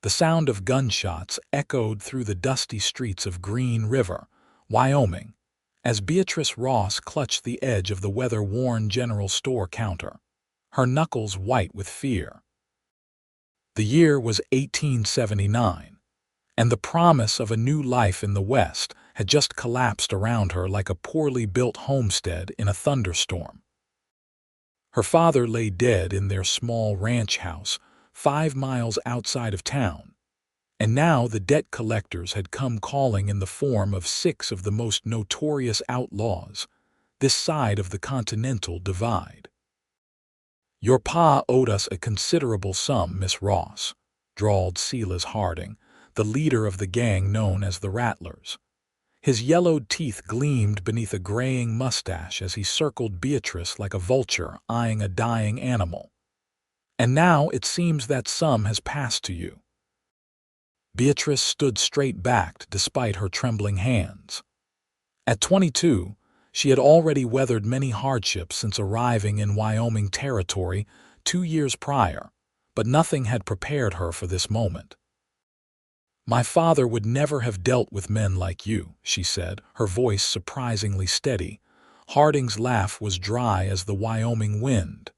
The sound of gunshots echoed through the dusty streets of Green River, Wyoming, as Beatrice Ross clutched the edge of the weather-worn general store counter, her knuckles white with fear. The year was 1879, and the promise of a new life in the West had just collapsed around her like a poorly built homestead in a thunderstorm. Her father lay dead in their small ranch house, 5 miles outside of town, and now the debt collectors had come calling in the form of 6 of the most notorious outlaws, this side of the Continental Divide. "Your pa owed us a considerable sum, Miss Ross," drawled Silas Harding, the leader of the gang known as the Rattlers. His yellowed teeth gleamed beneath a graying mustache as he circled Beatrice like a vulture eyeing a dying animal. "And now it seems that sum has passed to you." Beatrice stood straight-backed despite her trembling hands. At 22, she had already weathered many hardships since arriving in Wyoming territory 2 years prior, but nothing had prepared her for this moment. "My father would never have dealt with men like you," she said, her voice surprisingly steady. Harding's laugh was dry as the Wyoming wind.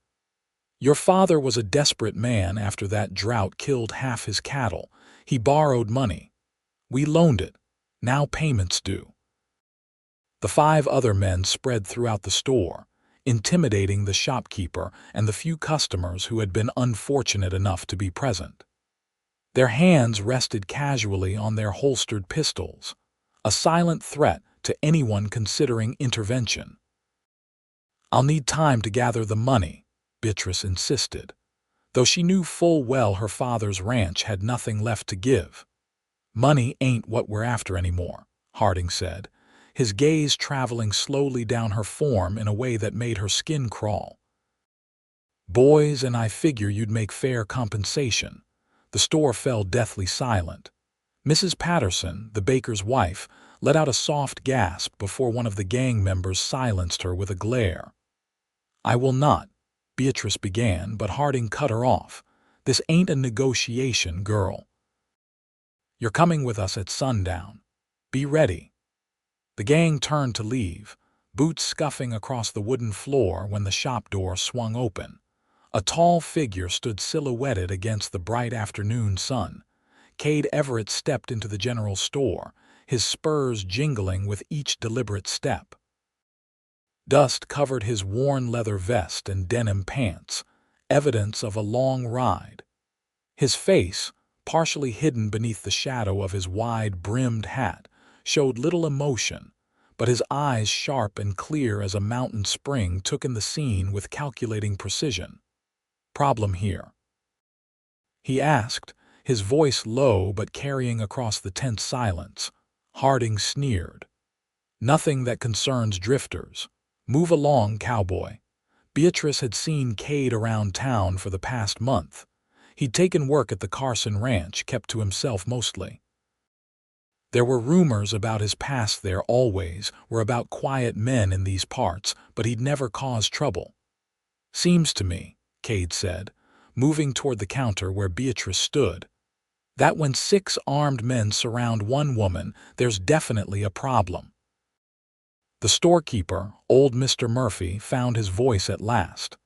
"Your father was a desperate man after that drought killed half his cattle. He borrowed money. We loaned it. Now payment's due." The 5 other men spread throughout the store, intimidating the shopkeeper and the few customers who had been unfortunate enough to be present. Their hands rested casually on their holstered pistols, a silent threat to anyone considering intervention. "I'll need time to gather the money," Beatrice insisted, though she knew full well her father's ranch had nothing left to give. "Money ain't what we're after anymore," Harding said, his gaze traveling slowly down her form in a way that made her skin crawl. "Boys, and I figure you'd make fair compensation." The store fell deathly silent. Mrs. Patterson, the baker's wife, let out a soft gasp before one of the gang members silenced her with a glare. "I will not," Beatrice began, but Harding cut her off. "This ain't a negotiation, girl. You're coming with us at sundown. Be ready." The gang turned to leave, boots scuffing across the wooden floor when the shop door swung open. A tall figure stood silhouetted against the bright afternoon sun. Kade Everett stepped into the general store, his spurs jingling with each deliberate step. Dust covered his worn leather vest and denim pants, evidence of a long ride. His face, partially hidden beneath the shadow of his wide-brimmed hat, showed little emotion, but his eyes, sharp and clear as a mountain spring, took in the scene with calculating precision. "Problem here?" he asked, his voice low but carrying across the tense silence. Harding sneered. "Nothing that concerns drifters. Move along, cowboy." Beatrice had seen Kade around town for the past month. He'd taken work at the Carson Ranch, kept to himself mostly. There were rumors about his past there always, were about quiet men in these parts, but he'd never caused trouble. "Seems to me," Kade said, moving toward the counter where Beatrice stood, "that when 6 armed men surround one woman, there's definitely a problem." The storekeeper, old Mr. Murphy, found his voice at last.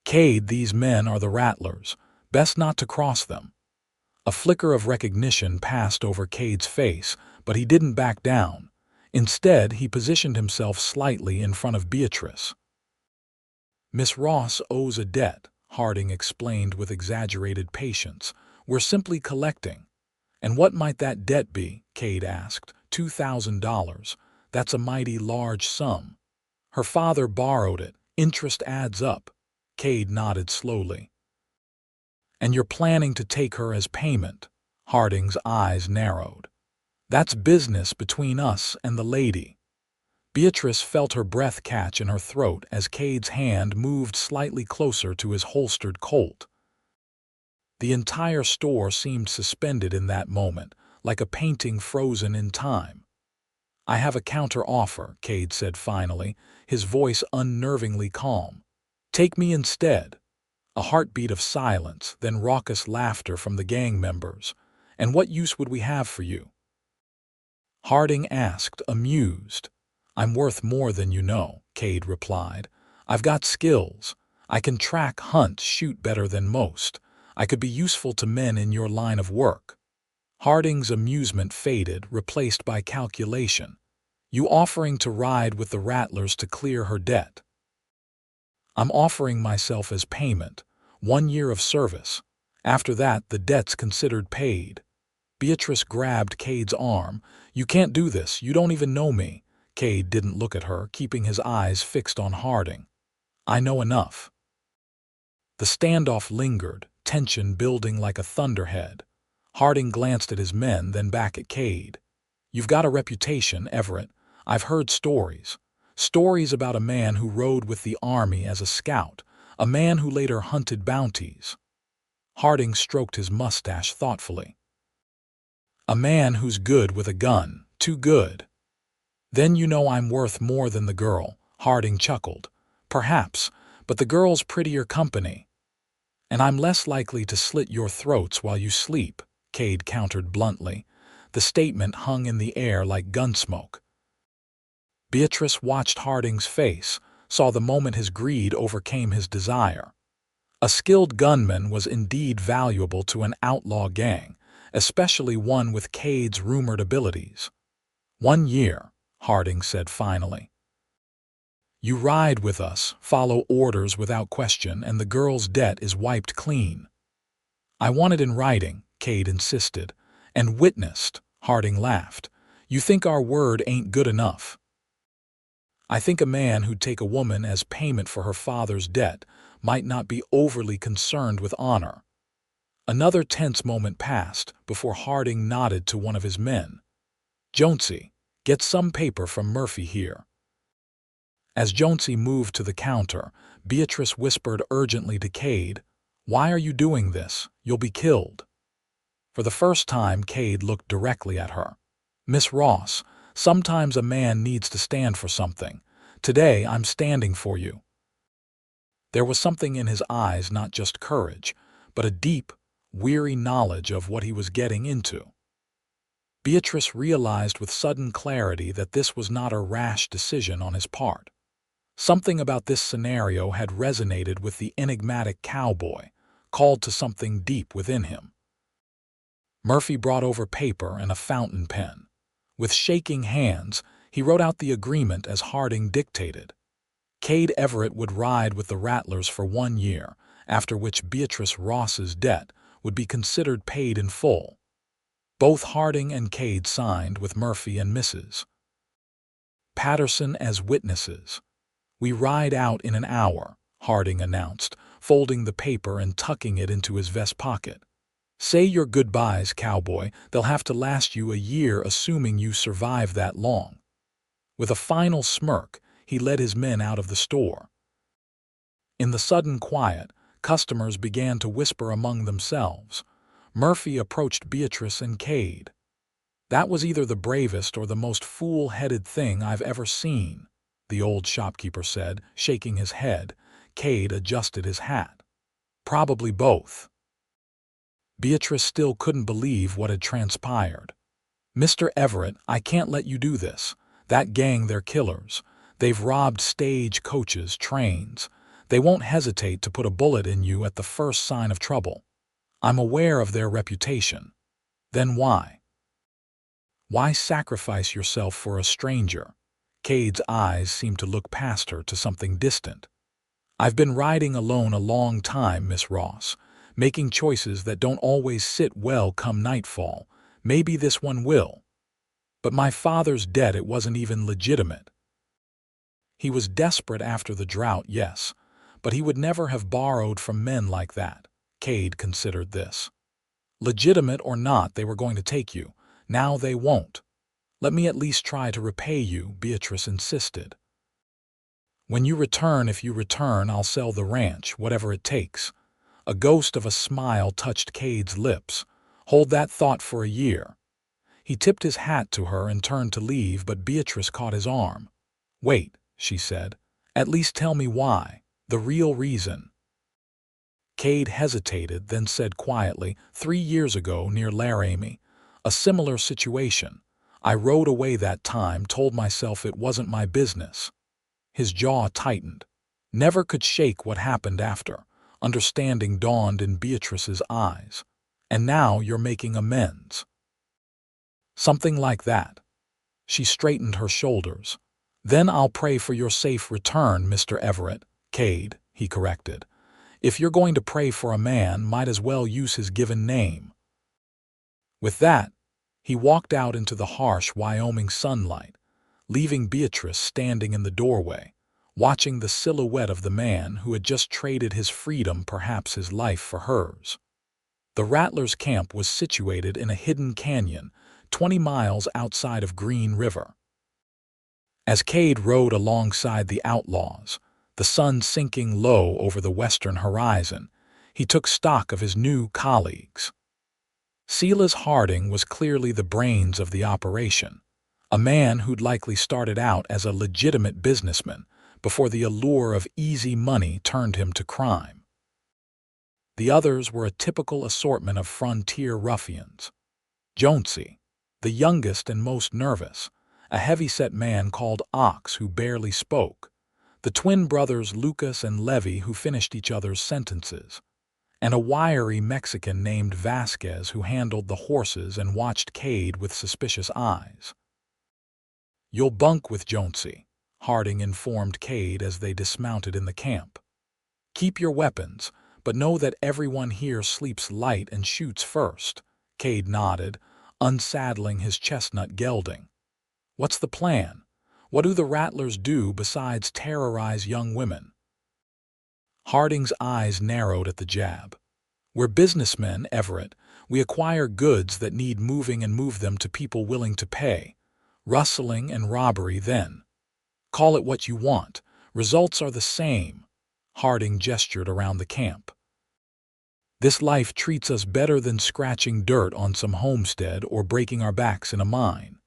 "Kade, these men are the Rattlers. Best not to cross them." A flicker of recognition passed over Kade's face, but he didn't back down. Instead, he positioned himself slightly in front of Beatrice. "Miss Ross owes a debt," Harding explained with exaggerated patience. "We're simply collecting." "And what might that debt be?" Kade asked. $2,000. That's a mighty large sum." "Her father borrowed it. Interest adds up." Kade nodded slowly. "And you're planning to take her as payment?" Harding's eyes narrowed. "That's business between us and the lady." Beatrice felt her breath catch in her throat as Kade's hand moved slightly closer to his holstered Colt. The entire store seemed suspended in that moment, like a painting frozen in time. "I have a counter-offer," Kade said finally, his voice unnervingly calm. "Take me instead." A heartbeat of silence, then raucous laughter from the gang members. And what use would we have for you?" Harding asked, amused. "I'm worth more than you know," Kade replied. "I've got skills. I can track, hunt, shoot better than most. I could be useful to men in your line of work." Harding's amusement faded, replaced by calculation. "You offering to ride with the Rattlers to clear her debt?" "I'm offering myself as payment. 1 year of service. After that, the debt's considered paid." Beatrice grabbed Cade's arm. "You can't do this. You don't even know me." Kade didn't look at her, keeping his eyes fixed on Harding. "I know enough." The standoff lingered, tension building like a thunderhead. Harding glanced at his men, then back at Kade. "You've got a reputation, Everett. I've heard stories. Stories about a man who rode with the army as a scout, a man who later hunted bounties." Harding stroked his mustache thoughtfully. "A man who's good with a gun, too good." "Then you know I'm worth more than the girl," Harding chuckled. "Perhaps, but the girl's prettier company." "And I'm less likely to slit your throats while you sleep," Kade countered bluntly. The statement hung in the air like gunsmoke. Beatrice watched Harding's face, saw the moment his greed overcame his desire. A skilled gunman was indeed valuable to an outlaw gang, especially one with Cade's rumored abilities. 1 year, Harding said finally. "You ride with us, follow orders without question, and the girl's debt is wiped clean." "I want it in writing," Kade insisted. "And witnessed," Harding laughed. "You think our word ain't good enough?" "I think a man who'd take a woman as payment for her father's debt might not be overly concerned with honor." Another tense moment passed before Harding nodded to one of his men. "Jonesy, get some paper from Murphy here." As Jonesy moved to the counter, Beatrice whispered urgently to Kade, "Why are you doing this? You'll be killed." For the first time, Kade looked directly at her. "Miss Ross, sometimes a man needs to stand for something. Today, I'm standing for you." There was something in his eyes, not just courage, but a deep, weary knowledge of what he was getting into. Beatrice realized with sudden clarity that this was not a rash decision on his part. Something about this scenario had resonated with the enigmatic cowboy, called to something deep within him. Murphy brought over paper and a fountain pen. With shaking hands, he wrote out the agreement as Harding dictated. Kade Everett would ride with the Rattlers for 1 year, after which Beatrice Ross's debt would be considered paid in full. Both Harding and Kade signed with Murphy and Mrs. Patterson as witnesses. "We ride out in an hour," Harding announced, folding the paper and tucking it into his vest pocket. "Say your goodbyes, Cowboy. They'll have to last you a year, assuming you survive that long." With a final smirk, he led his men out of the store. In the sudden quiet, customers began to whisper among themselves. Murphy approached Beatrice and Kade. "That was either the bravest or the most fool-headed thing I've ever seen," the old shopkeeper said, shaking his head. Kade adjusted his hat. "Probably both." Beatrice still couldn't believe what had transpired. "Mr. Everett, I can't let you do this. That gang, they're killers. They've robbed stage coaches, trains. They won't hesitate to put a bullet in you at the first sign of trouble. I'm aware of their reputation." "Then why? Why sacrifice yourself for a stranger?" Cade's eyes seemed to look past her to something distant. "I've been riding alone a long time, Miss Ross, making choices that don't always sit well come nightfall. Maybe this one will. But my father's debt, it wasn't even legitimate. He was desperate after the drought, yes, but he would never have borrowed from men like that." Kade considered this. "Legitimate or not, they were going to take you. Now they won't." "Let me at least try to repay you," Beatrice insisted. "When you return, if you return, I'll sell the ranch, whatever it takes." A ghost of a smile touched Cade's lips. "Hold that thought for a year." He tipped his hat to her and turned to leave, but Beatrice caught his arm. "Wait," she said. "At least tell me why. The real reason." Kade hesitated, then said quietly, 3 years ago near Laramie. A similar situation. I rode away that time, told myself it wasn't my business. His jaw tightened. Never could shake what happened after. Understanding dawned in Beatrice's eyes. And now you're making amends. Something like that. She straightened her shoulders. Then I'll pray for your safe return, Mr. Everett. Kade, he corrected. If you're going to pray for a man, might as well use his given name. With that, he walked out into the harsh Wyoming sunlight, leaving Beatrice standing in the doorway, watching the silhouette of the man who had just traded his freedom, perhaps his life, for hers. The Rattlers' camp was situated in a hidden canyon, 20 miles outside of Green River. As Kade rode alongside the outlaws, the sun sinking low over the western horizon, he took stock of his new colleagues. Silas Harding was clearly the brains of the operation, a man who'd likely started out as a legitimate businessman before the allure of easy money turned him to crime. The others were a typical assortment of frontier ruffians. Jonesy, the youngest and most nervous, a heavy-set man called Ox who barely spoke, the twin brothers Lucas and Levy who finished each other's sentences, and a wiry Mexican named Vasquez who handled the horses and watched Kade with suspicious eyes. "You'll bunk with Jonesy," Harding informed Kade as they dismounted in the camp. "Keep your weapons, but know that everyone here sleeps light and shoots first." Kade nodded, unsaddling his chestnut gelding. "What's the plan? What do the Rattlers do besides terrorize young women?" Harding's eyes narrowed at the jab. "We're businessmen, Everett. We acquire goods that need moving and move them to people willing to pay. Rustling and robbery, then. Call it what you want. Results are the same." Harding gestured around the camp. "This life treats us better than scratching dirt on some homestead or breaking our backs in a mine."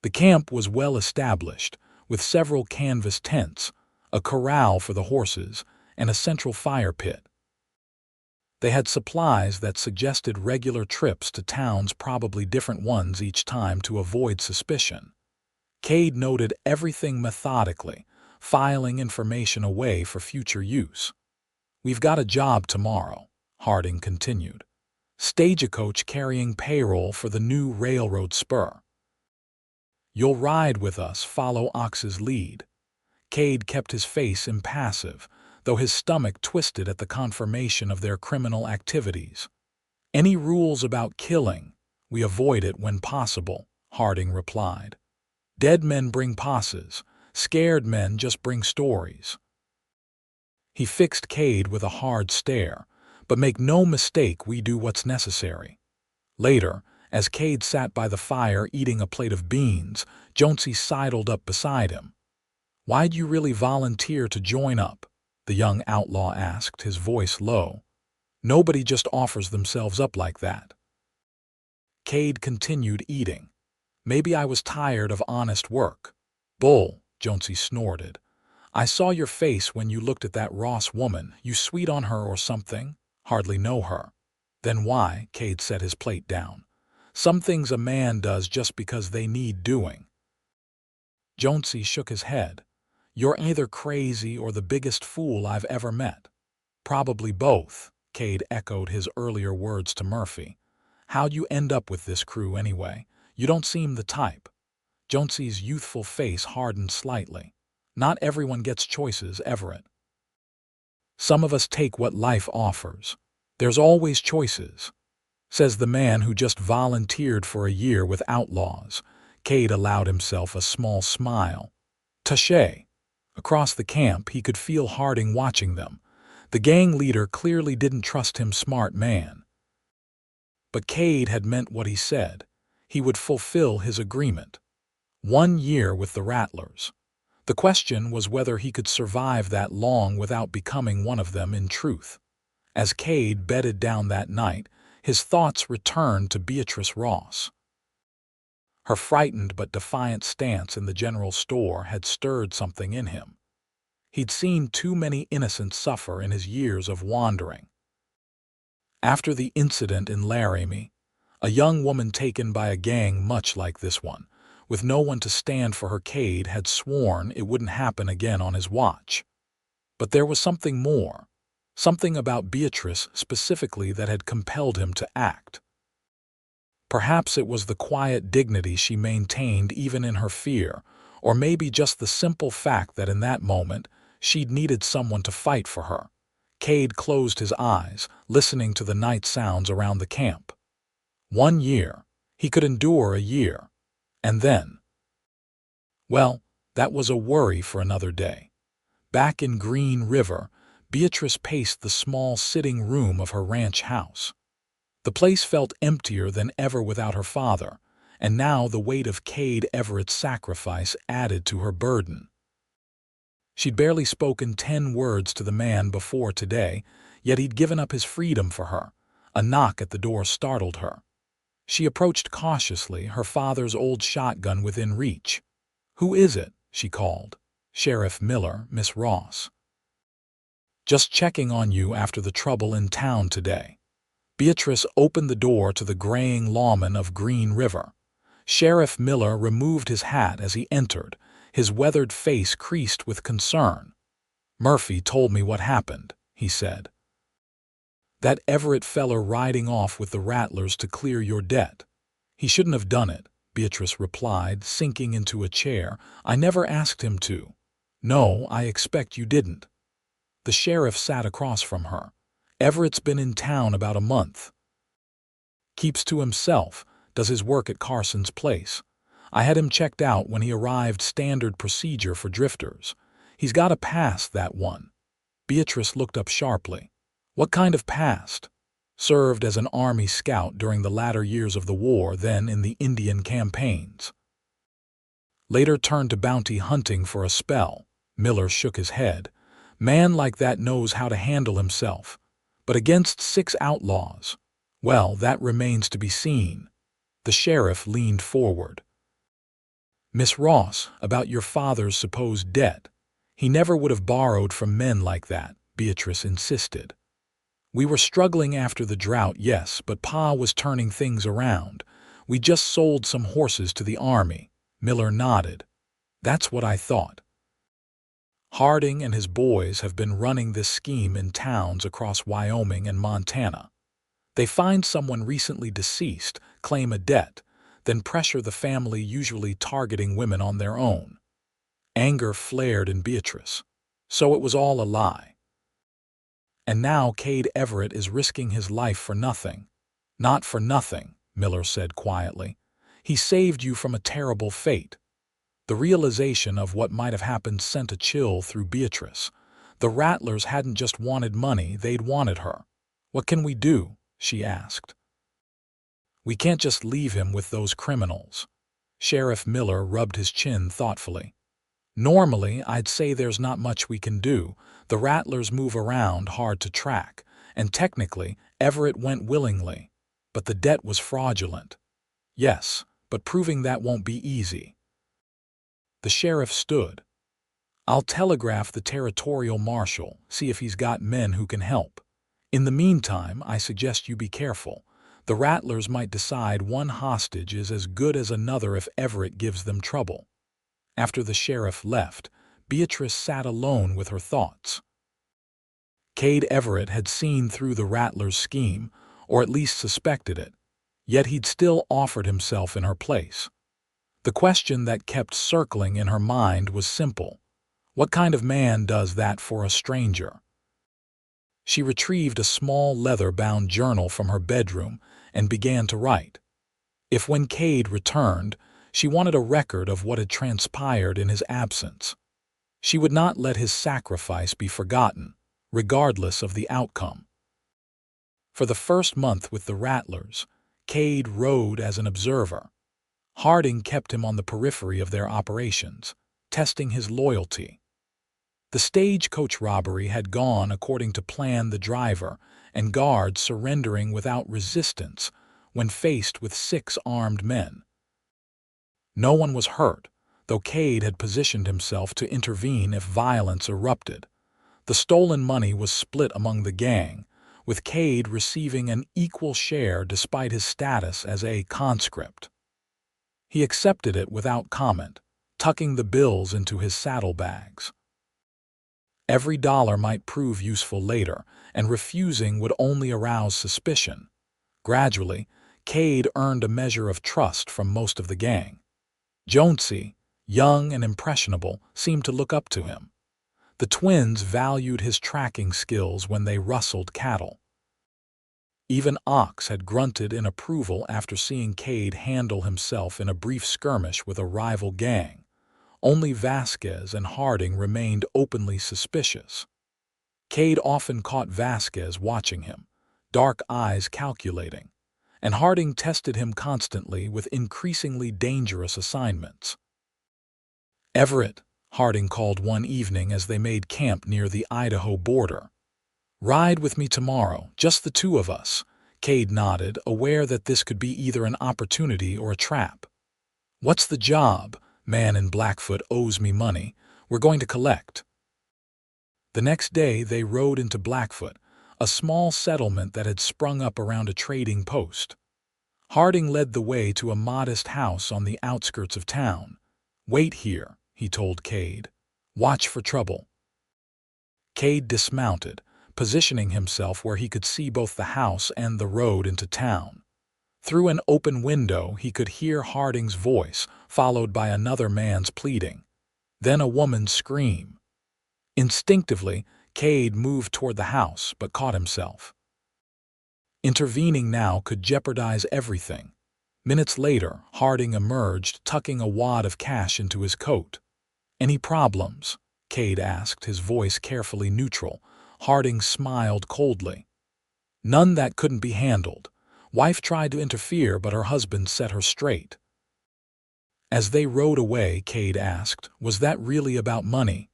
The camp was well established, with several canvas tents, a corral for the horses, and a central fire pit. They had supplies that suggested regular trips to towns, probably different ones each time, to avoid suspicion. Kade noted everything methodically, filing information away for future use. "We've got a job tomorrow," Harding continued. "Stagecoach carrying payroll for the new railroad spur. You'll ride with us, follow Ox's lead." Kade kept his face impassive, though his stomach twisted at the confirmation of their criminal activities. "Any rules about killing? We avoid it when possible," Harding replied. "Dead men bring passes. Scared men just bring stories." He fixed Kade with a hard stare. "But make no mistake, we do what's necessary." Later, as Kade sat by the fire eating a plate of beans, Jonesy sidled up beside him. "Why'd you really volunteer to join up?" the young outlaw asked, his voice low. "Nobody just offers themselves up like that." Kade continued eating. "Maybe I was tired of honest work." "Bull," Jonesy snorted. "I saw your face when you looked at that Ross woman. You sweet on her or something? Hardly know her." "Then why?" Kade set his plate down. "Some things a man does just because they need doing." Jonesy shook his head. "You're either crazy or the biggest fool I've ever met." "Probably both," Kade echoed his earlier words to Murphy. "How'd you end up with this crew anyway? You don't seem the type." Jonesy's youthful face hardened slightly. "Not everyone gets choices, Everett. Some of us take what life offers. There's always choices," says the man who just volunteered for a year with outlaws. Kade allowed himself a small smile. "Touché." Across the camp, he could feel Harding watching them. The gang leader clearly didn't trust him, smart man. But Kade had meant what he said. He would fulfill his agreement. 1 year with the Rattlers. The question was whether he could survive that long without becoming one of them in truth. As Kade bedded down that night, his thoughts returned to Beatrice Ross. Her frightened but defiant stance in the general store had stirred something in him. He'd seen too many innocents suffer in his years of wandering. After the incident in Laramie, a young woman taken by a gang much like this one, with no one to stand for her, Kade had sworn it wouldn't happen again on his watch. But there was something more, something about Beatrice specifically that had compelled him to act. Perhaps it was the quiet dignity she maintained even in her fear, or maybe just the simple fact that in that moment she'd needed someone to fight for her. Kade closed his eyes, listening to the night sounds around the camp. 1 year. He could endure a year. And then? Well, that was a worry for another day. Back in Green River, Beatrice paced the small sitting room of her ranch house. The place felt emptier than ever without her father, and now the weight of Kade Everett's sacrifice added to her burden. She'd barely spoken 10 words to the man before today, yet he'd given up his freedom for her. A knock at the door startled her. She approached cautiously, her father's old shotgun within reach. "Who is it?" she called. "Sheriff Miller, Miss Ross. Just checking on you after the trouble in town today." Beatrice opened the door to the graying lawman of Green River. Sheriff Miller removed his hat as he entered, his weathered face creased with concern. "Murphy told me what happened," he said. "That Everett feller riding off with the rattlers to clear your debt. He shouldn't have done it," Beatrice replied, sinking into a chair. "I never asked him to." "No, I expect you didn't." The sheriff sat across from her. "Everett's been in town about a month. Keeps to himself, does his work at Carson's place. I had him checked out when he arrived, standard procedure for drifters. He's got a past, that one." Beatrice looked up sharply. "What kind of past?" "Served as an Army scout during the latter years of the war, then in the Indian campaigns. Later turned to bounty hunting for a spell." Miller shook his head. "Man like that knows how to handle himself. But against 6 outlaws, well, that remains to be seen." The sheriff leaned forward. "Miss Ross, about your father's supposed debt. He never would have borrowed from men like that," Beatrice insisted. "We were struggling after the drought, yes, but Pa was turning things around. We just sold some horses to the Army." Miller nodded. "That's what I thought. Harding and his boys have been running this scheme in towns across Wyoming and Montana. They find someone recently deceased, claim a debt, then pressure the family, usually targeting women on their own." Anger flared in Beatrice. So it was all a lie. "And now Kade Everett is risking his life for nothing." "Not for nothing," Miller said quietly. "He saved you from a terrible fate." The realization of what might have happened sent a chill through Beatrice. The rattlers hadn't just wanted money, they'd wanted her. "What can we do?" she asked. "We can't just leave him with those criminals." Sheriff Miller rubbed his chin thoughtfully. "Normally, I'd say there's not much we can do. The rattlers move around, hard to track, and technically, Everett went willingly. But the debt was fraudulent." "Yes, but proving that won't be easy." The sheriff stood. "I'll telegraph the territorial marshal, see if he's got men who can help. In the meantime, I suggest you be careful. The rattlers might decide one hostage is as good as another if Everett gives them trouble." After the sheriff left, Beatrice sat alone with her thoughts. Kade Everett had seen through the rattlers' scheme, or at least suspected it, yet he'd still offered himself in her place. The question that kept circling in her mind was simple. What kind of man does that for a stranger? She retrieved a small leather-bound journal from her bedroom and began to write. If when Kade returned, she wanted a record of what had transpired in his absence. She would not let his sacrifice be forgotten, regardless of the outcome. For the first month with the rattlers, Kade rode as an observer. Harding kept him on the periphery of their operations, testing his loyalty. The stagecoach robbery had gone according to plan, the driver and guards surrendering without resistance when faced with 6 armed men. No one was hurt, though Kade had positioned himself to intervene if violence erupted. The stolen money was split among the gang, with Kade receiving an equal share despite his status as a conscript. He accepted it without comment, tucking the bills into his saddlebags. Every dollar might prove useful later, and refusing would only arouse suspicion. Gradually, Kade earned a measure of trust from most of the gang. Jonesy, young and impressionable, seemed to look up to him. The twins valued his tracking skills when they rustled cattle. Even Ox had grunted in approval after seeing Kade handle himself in a brief skirmish with a rival gang. Only Vasquez and Harding remained openly suspicious. Kade often caught Vasquez watching him, dark eyes calculating, and Harding tested him constantly with increasingly dangerous assignments. "Everett," Harding called one evening as they made camp near the Idaho border. "Ride with me tomorrow, just the two of us." Kade nodded, aware that this could be either an opportunity or a trap. "What's the job?" "Man in Blackfoot owes me money. We're going to collect." The next day they rode into Blackfoot, a small settlement that had sprung up around a trading post. Harding led the way to a modest house on the outskirts of town. "Wait here," he told Kade. "Watch for trouble." Kade dismounted, positioning himself where he could see both the house and the road into town. Through an open window he could hear Harding's voice, followed by another man's pleading. Then a woman's scream. Instinctively, Kade moved toward the house, but caught himself. Intervening now could jeopardize everything. Minutes later, Harding emerged, tucking a wad of cash into his coat. "Any problems?" Kade asked, his voice carefully neutral. Harding smiled coldly. "None that couldn't be handled. Wife tried to interfere, but her husband set her straight." As they rode away, Kade asked, "Was that really about money?"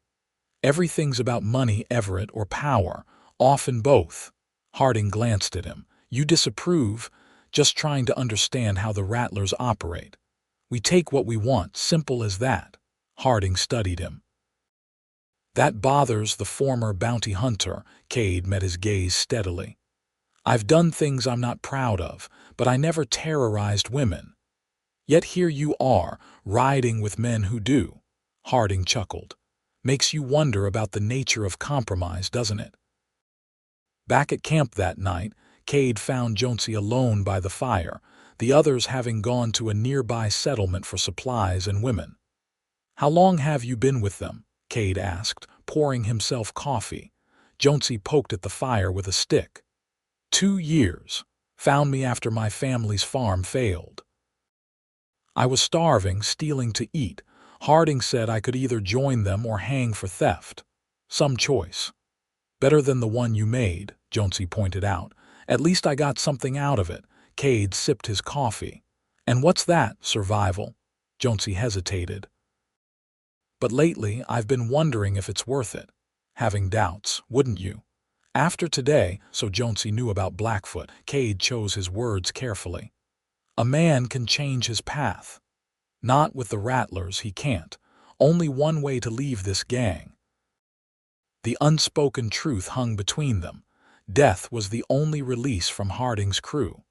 "Everything's about money, Everett, or power. Often both." Harding glanced at him. "You disapprove?" "Just trying to understand how the Rattlers operate. We take what we want, simple as that." Harding studied him. "That bothers the former bounty hunter." Kade met his gaze steadily. "I've done things I'm not proud of, but I never terrorized women. Yet here you are, riding with men who do." Harding chuckled. "Makes you wonder about the nature of compromise, doesn't it?" Back at camp that night, Kade found Jonesy alone by the fire, the others having gone to a nearby settlement for supplies and women. "How long have you been with them?" Kade asked, pouring himself coffee. Jonesy poked at the fire with a stick. 2 years. Found me after my family's farm failed. I was starving, stealing to eat. Harding said I could either join them or hang for theft. Some choice." "Better than the one you made," Jonesy pointed out. "At least I got something out of it." Kade sipped his coffee. "And what's that, survival?" Jonesy hesitated. "But lately I've been wondering if it's worth it. Having doubts, wouldn't you? After today," so Jonesy knew about Blackfoot. Kade chose his words carefully. "A man can change his path. Not with the Rattlers, he can't. Only one way to leave this gang." The unspoken truth hung between them. Death was the only release from Harding's crew.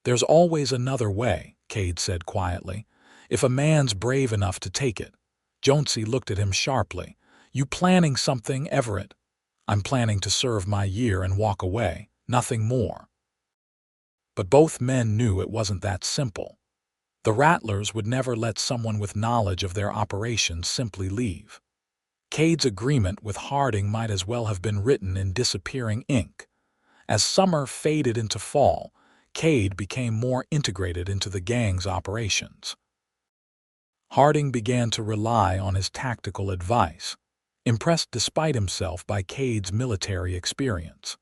"There's always another way," Kade said quietly, "if a man's brave enough to take it." Jonesy looked at him sharply. "You planning something, Everett?" "I'm planning to serve my year and walk away, nothing more." But both men knew it wasn't that simple. The Rattlers would never let someone with knowledge of their operations simply leave. Kade's agreement with Harding might as well have been written in disappearing ink. As summer faded into fall, Kade became more integrated into the gang's operations. Harding began to rely on his tactical advice, impressed despite himself by Kade's military experience.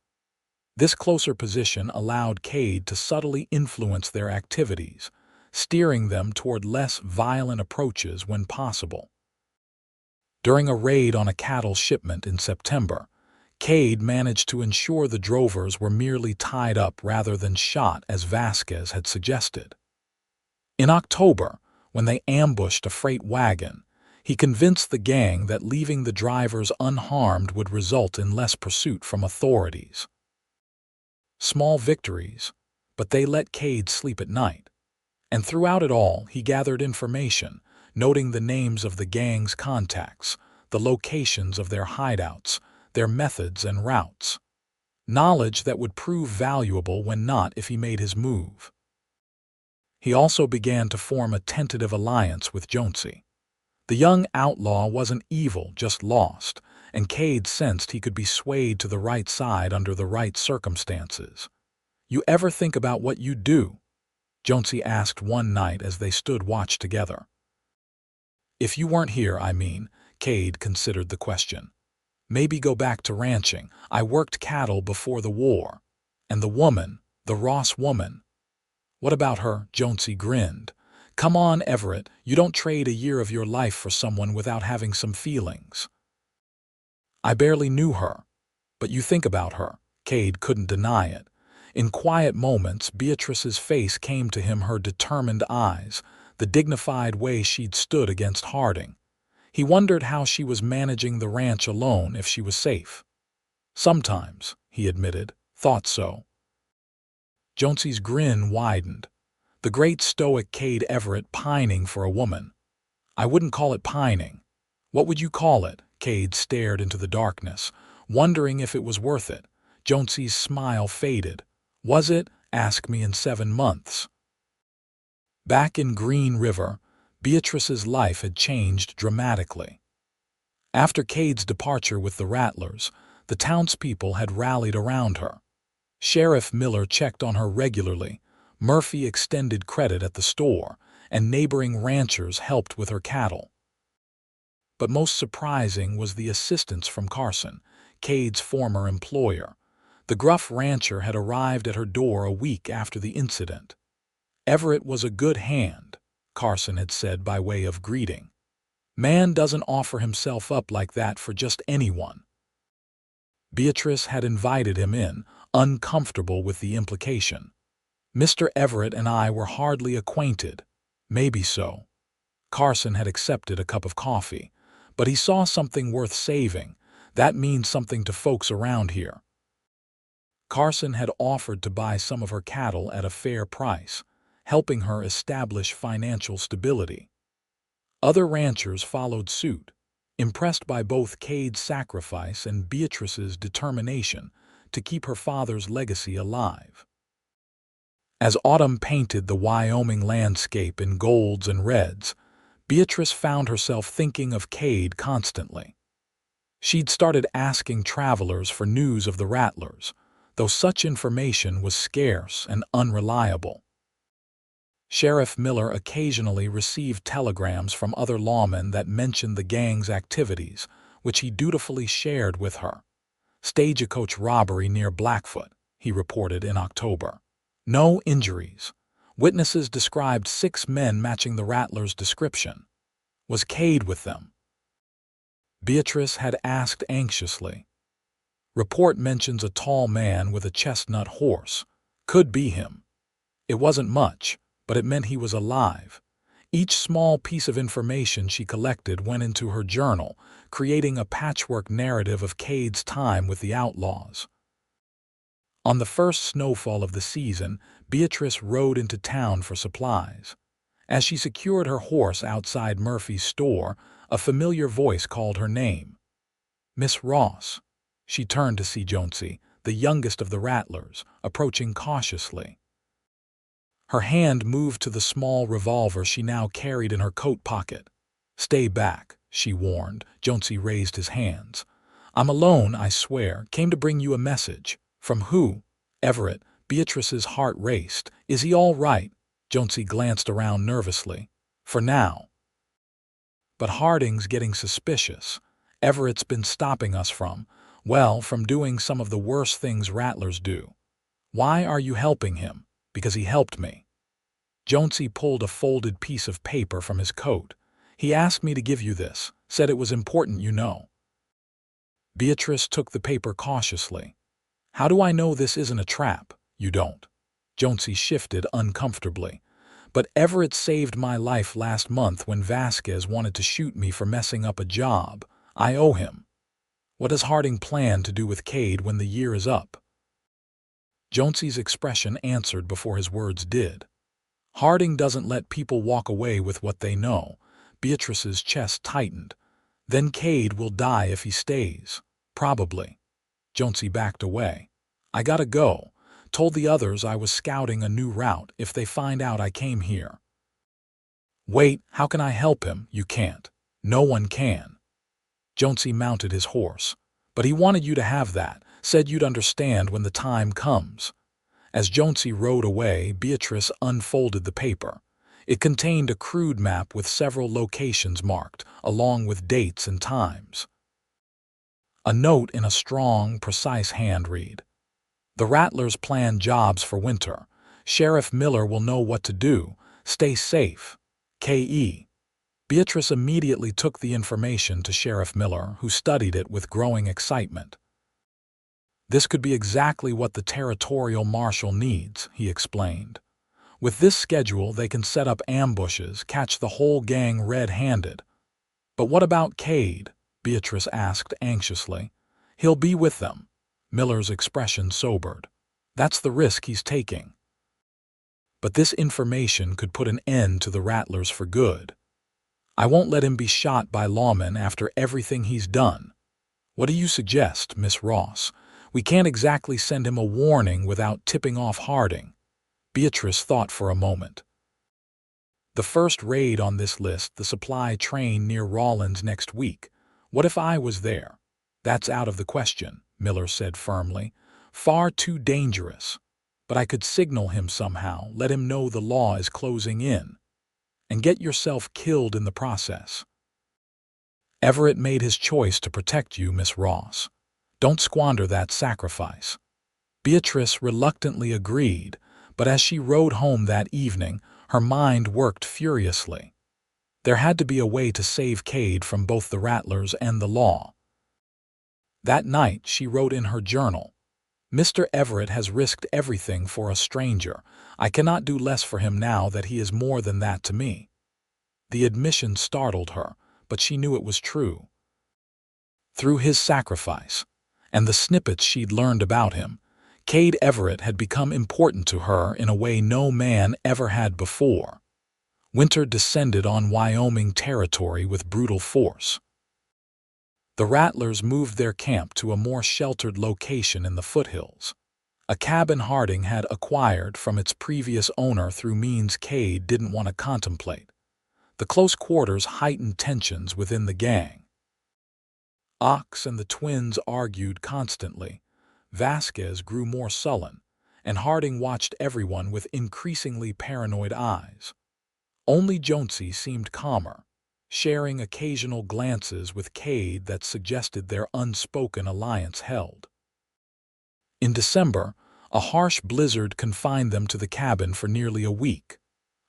This closer position allowed Kade to subtly influence their activities, steering them toward less violent approaches when possible. During a raid on a cattle shipment in September, Kade managed to ensure the drovers were merely tied up rather than shot as Vasquez had suggested. In October, when they ambushed a freight wagon, he convinced the gang that leaving the drivers unharmed would result in less pursuit from authorities. Small victories, but they let Kade sleep at night. And throughout it all, he gathered information, noting the names of the gang's contacts, the locations of their hideouts, their methods and routes. Knowledge that would prove valuable when not if he made his move. He also began to form a tentative alliance with Jonesy. The young outlaw wasn't evil, just lost, and Kade sensed he could be swayed to the right side under the right circumstances. "You ever think about what you'd do?" Jonesy asked one night as they stood watch together. "If you weren't here, I mean," Kade considered the question. "Maybe go back to ranching. I worked cattle before the war. And the woman, the Ross woman." "What about her?" Jonesy grinned. "Come on, Everett, you don't trade a year of your life for someone without having some feelings." "I barely knew her. But you think about her." Kade couldn't deny it. In quiet moments, Beatrice's face came to him, her determined eyes, the dignified way she'd stood against Harding. He wondered how she was managing the ranch alone, if she was safe. "Sometimes," he admitted, "thought so." Jonesy's grin widened. The great stoic Kade Everett pining for a woman. "I wouldn't call it pining." "What would you call it?" Kade stared into the darkness, wondering if it was worth it. Jonesy's smile faded. "Was it? Ask me in 7 months." Back in Green River, Beatrice's life had changed dramatically. After Cade's departure with the Rattlers, the townspeople had rallied around her. Sheriff Miller checked on her regularly, Murphy extended credit at the store, and neighboring ranchers helped with her cattle. But most surprising was the assistance from Carson, Cade's former employer. The gruff rancher had arrived at her door a week after the incident. "Everett was a good hand," Carson had said by way of greeting. "Man doesn't offer himself up like that for just anyone." Beatrice had invited him in, uncomfortable with the implication. "Mr. Everett and I were hardly acquainted." "Maybe so." Carson had accepted a cup of coffee, but he saw something worth saving. "That means something to folks around here." Carson had offered to buy some of her cattle at a fair price, helping her establish financial stability. Other ranchers followed suit, impressed by both Cade's sacrifice and Beatrice's determination to keep her father's legacy alive. As autumn painted the Wyoming landscape in golds and reds, Beatrice found herself thinking of Kade constantly. She'd started asking travelers for news of the Rattlers, though such information was scarce and unreliable. Sheriff Miller occasionally received telegrams from other lawmen that mentioned the gang's activities, which he dutifully shared with her. "Stagecoach robbery near Blackfoot," he reported in October. "No injuries. Witnesses described 6 men matching the Rattlers' description." Was Kade with them? Beatrice had asked anxiously. "Report mentions a tall man with a chestnut horse. Could be him." It wasn't much, but it meant he was alive. Each small piece of information she collected went into her journal, creating a patchwork narrative of Cade's time with the outlaws. On the first snowfall of the season, Beatrice rode into town for supplies. As she secured her horse outside Murphy's store, a familiar voice called her name. "Miss Ross." She turned to see Jonesy, the youngest of the Rattlers, approaching cautiously. Her hand moved to the small revolver she now carried in her coat pocket. "Stay back," she warned. Jonesy raised his hands. "I'm alone, I swear. Came to bring you a message." "From who?" "Everett." Beatrice's heart raced. "Is he all right?" Jonesy glanced around nervously. "For now." "But Harding's getting suspicious. Everett's been stopping us from doing some of the worst things Rattlers do." "Why are you helping him?" "Because he helped me." Jonesy pulled a folded piece of paper from his coat. "He asked me to give you this, said it was important, you know." Beatrice took the paper cautiously. "How do I know this isn't a trap?" "You don't." Jonesy shifted uncomfortably. "But Everett saved my life last month when Vasquez wanted to shoot me for messing up a job. I owe him." "What does Harding plan to do with Kade when the year is up?" Jonesy's expression answered before his words did. Harding doesn't let people walk away with what they know. Beatrice's chest tightened. Then Kade will die if he stays. Probably. Jonesy backed away. I gotta go. Told the others I was scouting a new route if they find out I came here. Wait, how can I help him? You can't. No one can. Jonesy mounted his horse. But he wanted you to have that, said you'd understand when the time comes. As Jonesy rode away, Beatrice unfolded the paper. It contained a crude map with several locations marked, along with dates and times. A note in a strong, precise hand read, "The Rattlers plan jobs for winter. Sheriff Miller will know what to do. Stay safe. K.E." Beatrice immediately took the information to Sheriff Miller, who studied it with growing excitement. This could be exactly what the territorial marshal needs, he explained. With this schedule, they can set up ambushes, catch the whole gang red-handed. But what about Kade? Beatrice asked anxiously. He'll be with them. Miller's expression sobered. That's the risk he's taking. But this information could put an end to the Rattlers for good. I won't let him be shot by lawmen after everything he's done. What do you suggest, Miss Ross? We can't exactly send him a warning without tipping off Harding. Beatrice thought for a moment. The first raid on this list, the supply train near Rawlins next week. What if I was there? That's out of the question, Miller said firmly. Far too dangerous. But I could signal him somehow, let him know the law is closing in. And get yourself killed in the process. Everett made his choice to protect you, Miss Ross. Don't squander that sacrifice. Beatrice reluctantly agreed, but as she rode home that evening, her mind worked furiously. There had to be a way to save Kade from both the Rattlers and the law. That night, she wrote in her journal, Mr. Everett has risked everything for a stranger. I cannot do less for him now that he is more than that to me. The admission startled her, but she knew it was true. Through his sacrifice, and the snippets she'd learned about him, Kade Everett had become important to her in a way no man ever had before. Winter descended on Wyoming territory with brutal force. The Rattlers moved their camp to a more sheltered location in the foothills. A cabin Harding had acquired from its previous owner through means Kade didn't want to contemplate. The close quarters heightened tensions within the gang. Ox and the twins argued constantly. Vasquez grew more sullen, and Harding watched everyone with increasingly paranoid eyes. Only Jonesy seemed calmer, sharing occasional glances with Kade that suggested their unspoken alliance held. In December, a harsh blizzard confined them to the cabin for nearly a week.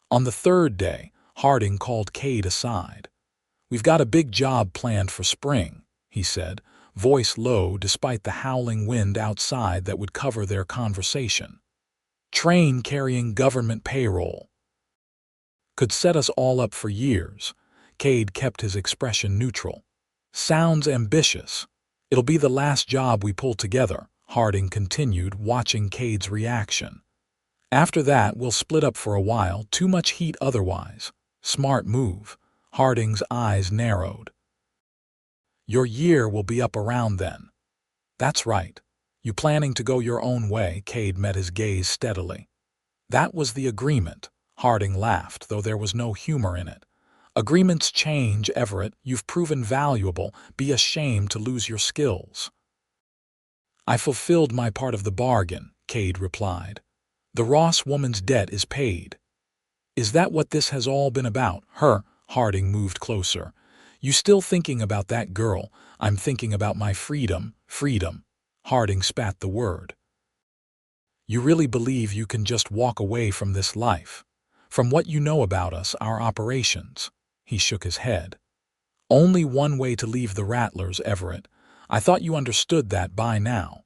On the third day, Harding called Kade aside. We've got a big job planned for spring, he said, voice low despite the howling wind outside that would cover their conversation. Train carrying government payroll. Could set us all up for years. Kade kept his expression neutral. Sounds ambitious. It'll be the last job we pull together, Harding continued, watching Kade's reaction. After that, we'll split up for a while, too much heat otherwise. Smart move. Harding's eyes narrowed. Your year will be up around then. That's right. You planning to go your own way? Kade met his gaze steadily. That was the agreement. Harding laughed, though there was no humor in it. Agreements change, Everett. You've proven valuable. Be ashamed to lose your skills. I fulfilled my part of the bargain, Kade replied. The Ross woman's debt is paid. Is that what this has all been about? Her. Harding moved closer. You still thinking about that girl? I'm thinking about my freedom. Freedom. Harding spat the word. You really believe you can just walk away from this life? From what you know about us, our operations? He shook his head. Only one way to leave the Rattlers, Everett. I thought you understood that by now.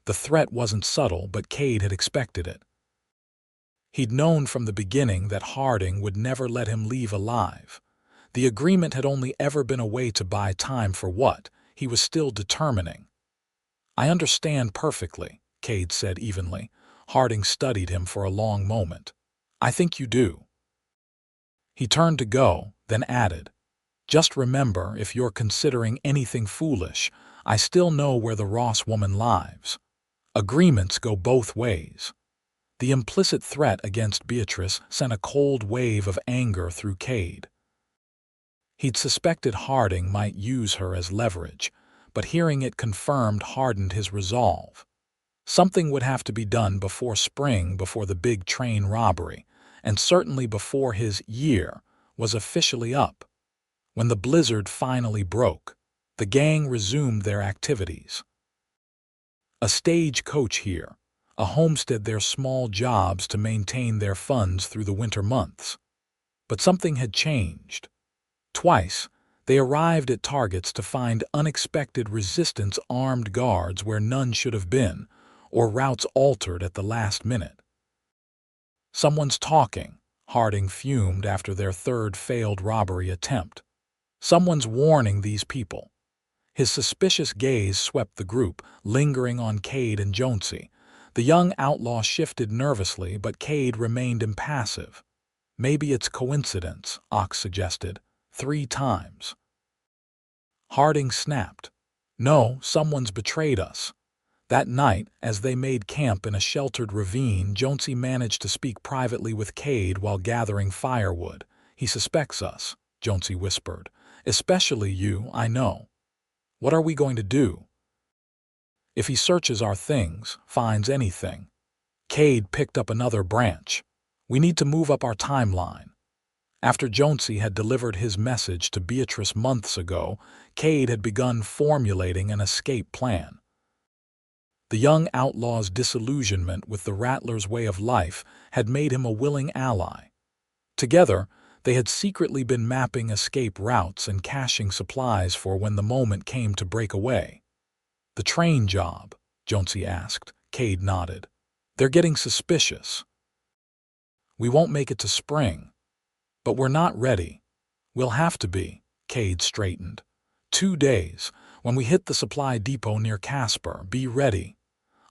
The threat wasn't subtle, but Kade had expected it. He'd known from the beginning that Harding would never let him leave alive. The agreement had only ever been a way to buy time for what he was still determining. I understand perfectly, Kade said evenly. Harding studied him for a long moment. "I think you do." He turned to go, then added, "Just remember, if you're considering anything foolish, I still know where the Ross woman lives. Agreements go both ways." The implicit threat against Beatrice sent a cold wave of anger through Kade. He'd suspected Harding might use her as leverage, but hearing it confirmed hardened his resolve. Something would have to be done before spring, before the big train robbery, and certainly before his year was officially up. When the blizzard finally broke, the gang resumed their activities. A stagecoach here, a homestead, their small jobs to maintain their funds through the winter months. But something had changed. Twice, they arrived at targets to find unexpected resistance, armed guards where none should have been, or routes altered at the last minute. "Someone's talking," Harding fumed after their third failed robbery attempt. "Someone's warning these people." His suspicious gaze swept the group, lingering on Kade and Jonesy. The young outlaw shifted nervously, but Kade remained impassive. "Maybe it's coincidence," Ox suggested. 3 times. Harding snapped. "No, someone's betrayed us." That night, as they made camp in a sheltered ravine, Jonesy managed to speak privately with Kade while gathering firewood. "He suspects us," Jonesy whispered. "Especially you, I know." "What are we going to do?" "If he searches our things, finds anything." Kade picked up another branch. "We need to move up our timeline." After Jonesy had delivered his message to Beatrice months ago, Kade had begun formulating an escape plan. The young outlaw's disillusionment with the Rattler's way of life had made him a willing ally. Together, they had secretly been mapping escape routes and caching supplies for when the moment came to break away. "The train job?" Jonesy asked. Kade nodded. "They're getting suspicious." "We won't make it to spring." "But we're not ready." "We'll have to be." Kade straightened. 2 days, when we hit the supply depot near Casper, be ready."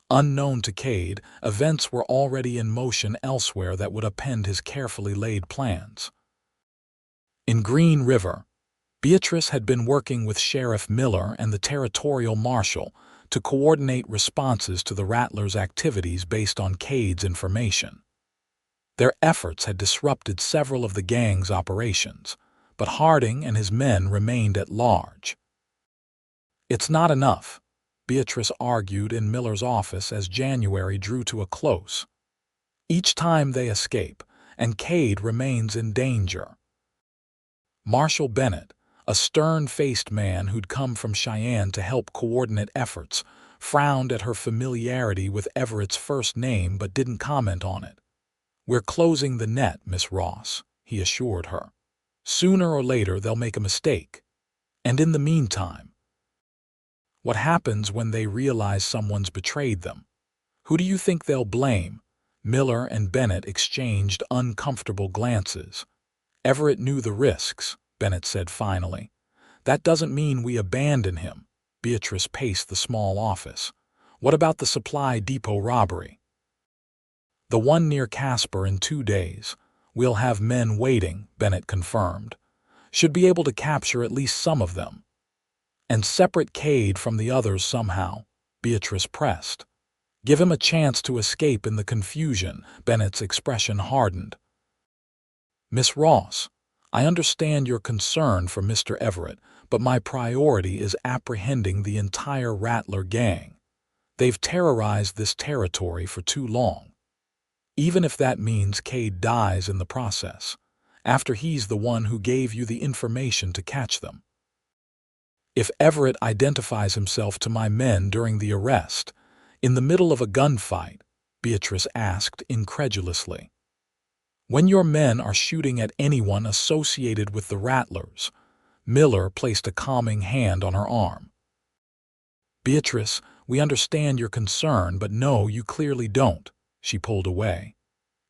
Unknown to Kade, events were already in motion elsewhere that would append his carefully laid plans. In Green River, Beatrice had been working with Sheriff Miller and the territorial marshal to coordinate responses to the Rattlers' activities based on Kade's information. Their efforts had disrupted several of the gang's operations, but Harding and his men remained at large. "It's not enough," Beatrice argued in Miller's office as January drew to a close. "Each time they escape, and Kade remains in danger." Marshal Bennett, a stern-faced man who'd come from Cheyenne to help coordinate efforts, frowned at her familiarity with Everett's first name but didn't comment on it. "We're closing the net, Miss Ross," he assured her. "Sooner or later they'll make a mistake. And in the meantime, what happens when they realize someone's betrayed them? Who do you think they'll blame?" Miller and Bennett exchanged uncomfortable glances. "Everett knew the risks," Bennett said finally. "That doesn't mean we abandon him." Beatrice paced the small office. "What about the supply depot robbery?" "The one near Casper in 2 days. We'll have men waiting," Bennett confirmed. "Should be able to capture at least some of them." "And separate Kade from the others somehow," Beatrice pressed. "Give him a chance to escape in the confusion." Bennett's expression hardened. "Miss Ross, I understand your concern for Mr. Everett, but my priority is apprehending the entire Rattler gang. They've terrorized this territory for too long. Even if that means Kade dies in the process, after he's the one who gave you the information to catch them. If Everett identifies himself to my men during the arrest, in the middle of a gunfight," Beatrice asked incredulously. "When your men are shooting at anyone associated with the Rattlers," Miller placed a calming hand on her arm. "Beatrice, we understand your concern, but no, you clearly don't." She pulled away.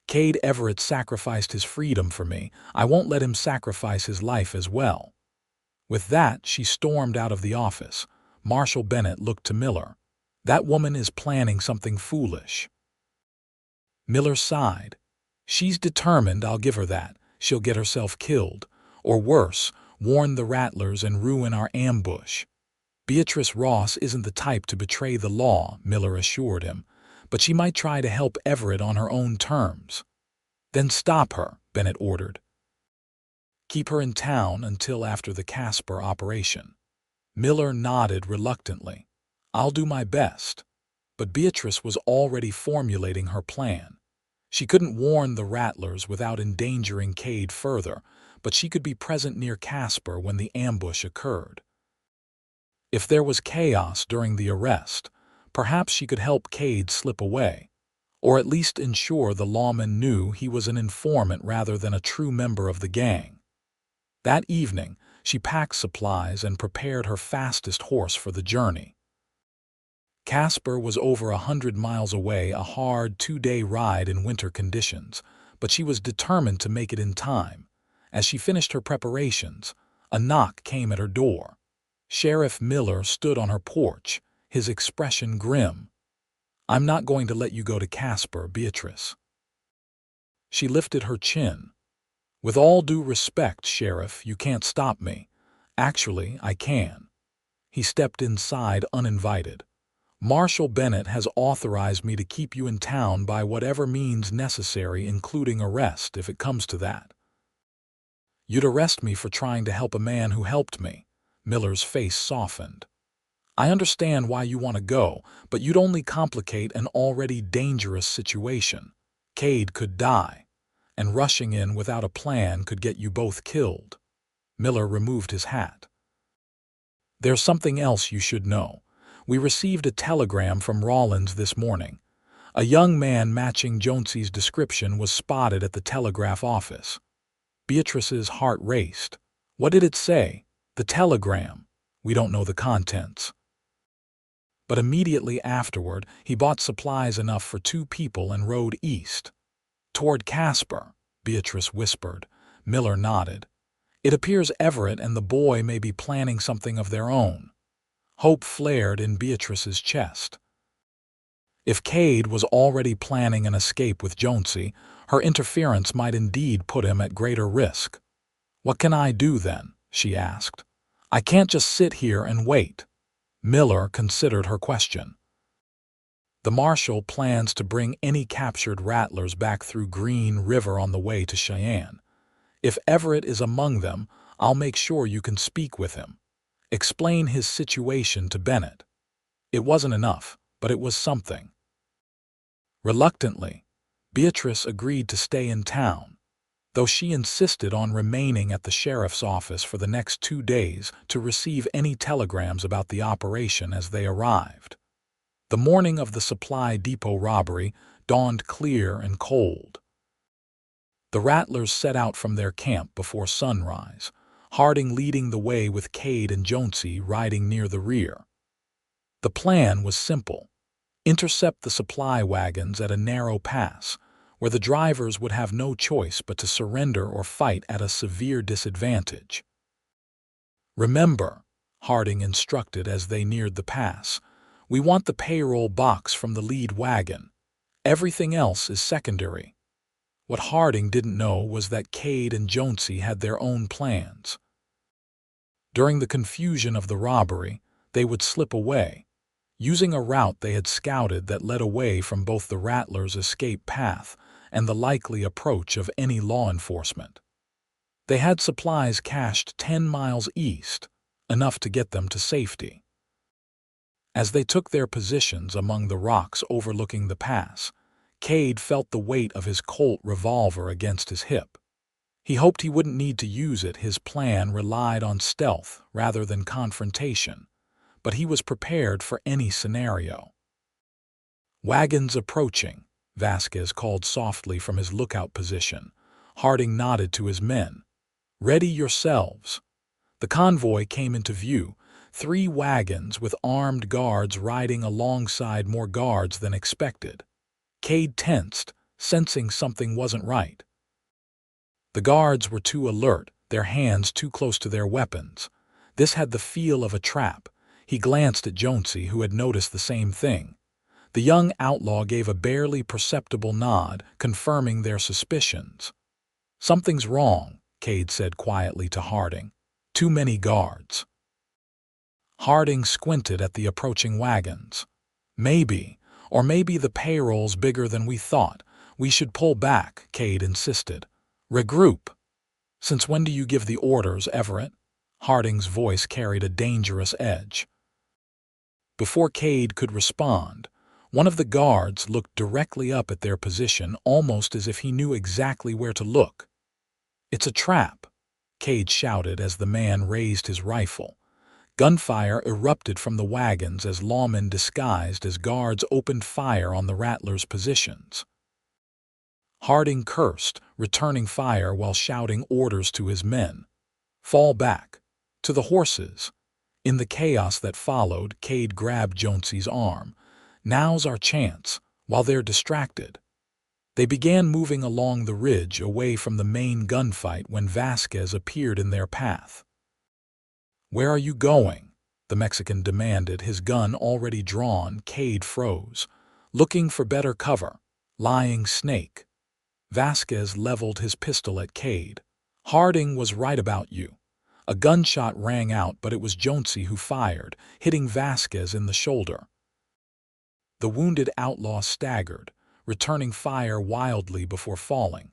"Kade Everett sacrificed his freedom for me. I won't let him sacrifice his life as well." With that, she stormed out of the office. Marshal Bennett looked to Miller. "That woman is planning something foolish." Miller sighed. She's determined I'll give her that. She'll get herself killed. Or worse, warn the rattlers and ruin our ambush. Beatrice Ross isn't the type to betray the law, Miller assured him, but she might try to help Everett on her own terms. Then stop her, Bennett ordered. Keep her in town until after the Casper operation. Miller nodded reluctantly. I'll do my best. But Beatrice was already formulating her plan. She couldn't warn the rattlers without endangering Kade further, but she could be present near Casper when the ambush occurred. If there was chaos during the arrest, perhaps she could help Kade slip away, or at least ensure the lawman knew he was an informant rather than a true member of the gang. That evening, she packed supplies and prepared her fastest horse for the journey. Casper was over 100 miles away, a hard 2-day ride in winter conditions, but she was determined to make it in time. As she finished her preparations, a knock came at her door. Sheriff Miller stood on her porch, his expression grim. I'm not going to let you go to Casper, Beatrice. She lifted her chin. With all due respect, Sheriff, you can't stop me. Actually, I can. He stepped inside uninvited. Marshal Bennett has authorized me to keep you in town by whatever means necessary, including arrest, if it comes to that. You'd arrest me for trying to help a man who helped me. Miller's face softened. I understand why you want to go, but you'd only complicate an already dangerous situation. Kade could die, and rushing in without a plan could get you both killed. Miller removed his hat. There's something else you should know. We received a telegram from Rawlins this morning. A young man matching Jonesy's description was spotted at the telegraph office. Beatrice's heart raced. What did it say? The telegram. We don't know the contents. But immediately afterward, he bought supplies enough for 2 people and rode east. Toward Casper, Beatrice whispered. Miller nodded. It appears Everett and the boy may be planning something of their own. Hope flared in Beatrice's chest. If Kade was already planning an escape with Jonesy, her interference might indeed put him at greater risk. What can I do then? She asked. I can't just sit here and wait. Miller considered her question. The marshal plans to bring any captured rattlers back through Green River on the way to Cheyenne. If Everett is among them, I'll make sure you can speak with him. Explain his situation to Bennett. It wasn't enough, but it was something. Reluctantly, Beatrice agreed to stay in town, though she insisted on remaining at the sheriff's office for the next 2 days to receive any telegrams about the operation as they arrived. The morning of the supply depot robbery dawned clear and cold. The rattlers set out from their camp before sunrise, Harding leading the way with Kade and Jonesy riding near the rear. The plan was simple. Intercept the supply wagons at a narrow pass, where the drivers would have no choice but to surrender or fight at a severe disadvantage. Remember, Harding instructed as they neared the pass, we want the payroll box from the lead wagon. Everything else is secondary. What Harding didn't know was that Kade and Jonesy had their own plans. During the confusion of the robbery, they would slip away, using a route they had scouted that led away from both the rattlers' escape path and the likely approach of any law enforcement. They had supplies cached 10 miles east, enough to get them to safety. As they took their positions among the rocks overlooking the pass, Kade felt the weight of his Colt revolver against his hip. He hoped he wouldn't need to use it. His plan relied on stealth rather than confrontation, but he was prepared for any scenario. Wagons approaching, Vasquez called softly from his lookout position. Harding nodded to his men. Ready yourselves. The convoy came into view, 3 wagons with armed guards riding alongside more guards than expected. Kade tensed, sensing something wasn't right. The guards were too alert, their hands too close to their weapons. This had the feel of a trap. He glanced at Jonesy, who had noticed the same thing. The young outlaw gave a barely perceptible nod, confirming their suspicions. "Something's wrong," Kade said quietly to Harding. "Too many guards." Harding squinted at the approaching wagons. "Maybe, or maybe the payroll's bigger than we thought. We should pull back," Kade insisted. "Regroup." "Since when do you give the orders, Everett?" Harding's voice carried a dangerous edge. Before Kade could respond, one of the guards looked directly up at their position, almost as if he knew exactly where to look. "It's a trap," Kade shouted as the man raised his rifle. Gunfire erupted from the wagons as lawmen disguised as guards opened fire on the Rattlers' positions. Harding cursed, returning fire while shouting orders to his men. "Fall back! To the horses!" In the chaos that followed, Kade grabbed Jonesy's arm. "Now's our chance, while they're distracted." They began moving along the ridge away from the main gunfight when Vasquez appeared in their path. "Where are you going?" the Mexican demanded, his gun already drawn. Kade froze. "Looking for better cover. Lying snake." Vasquez leveled his pistol at Kade. "Harding was right about you." A gunshot rang out, but it was Jonesy who fired, hitting Vasquez in the shoulder. The wounded outlaw staggered, returning fire wildly before falling.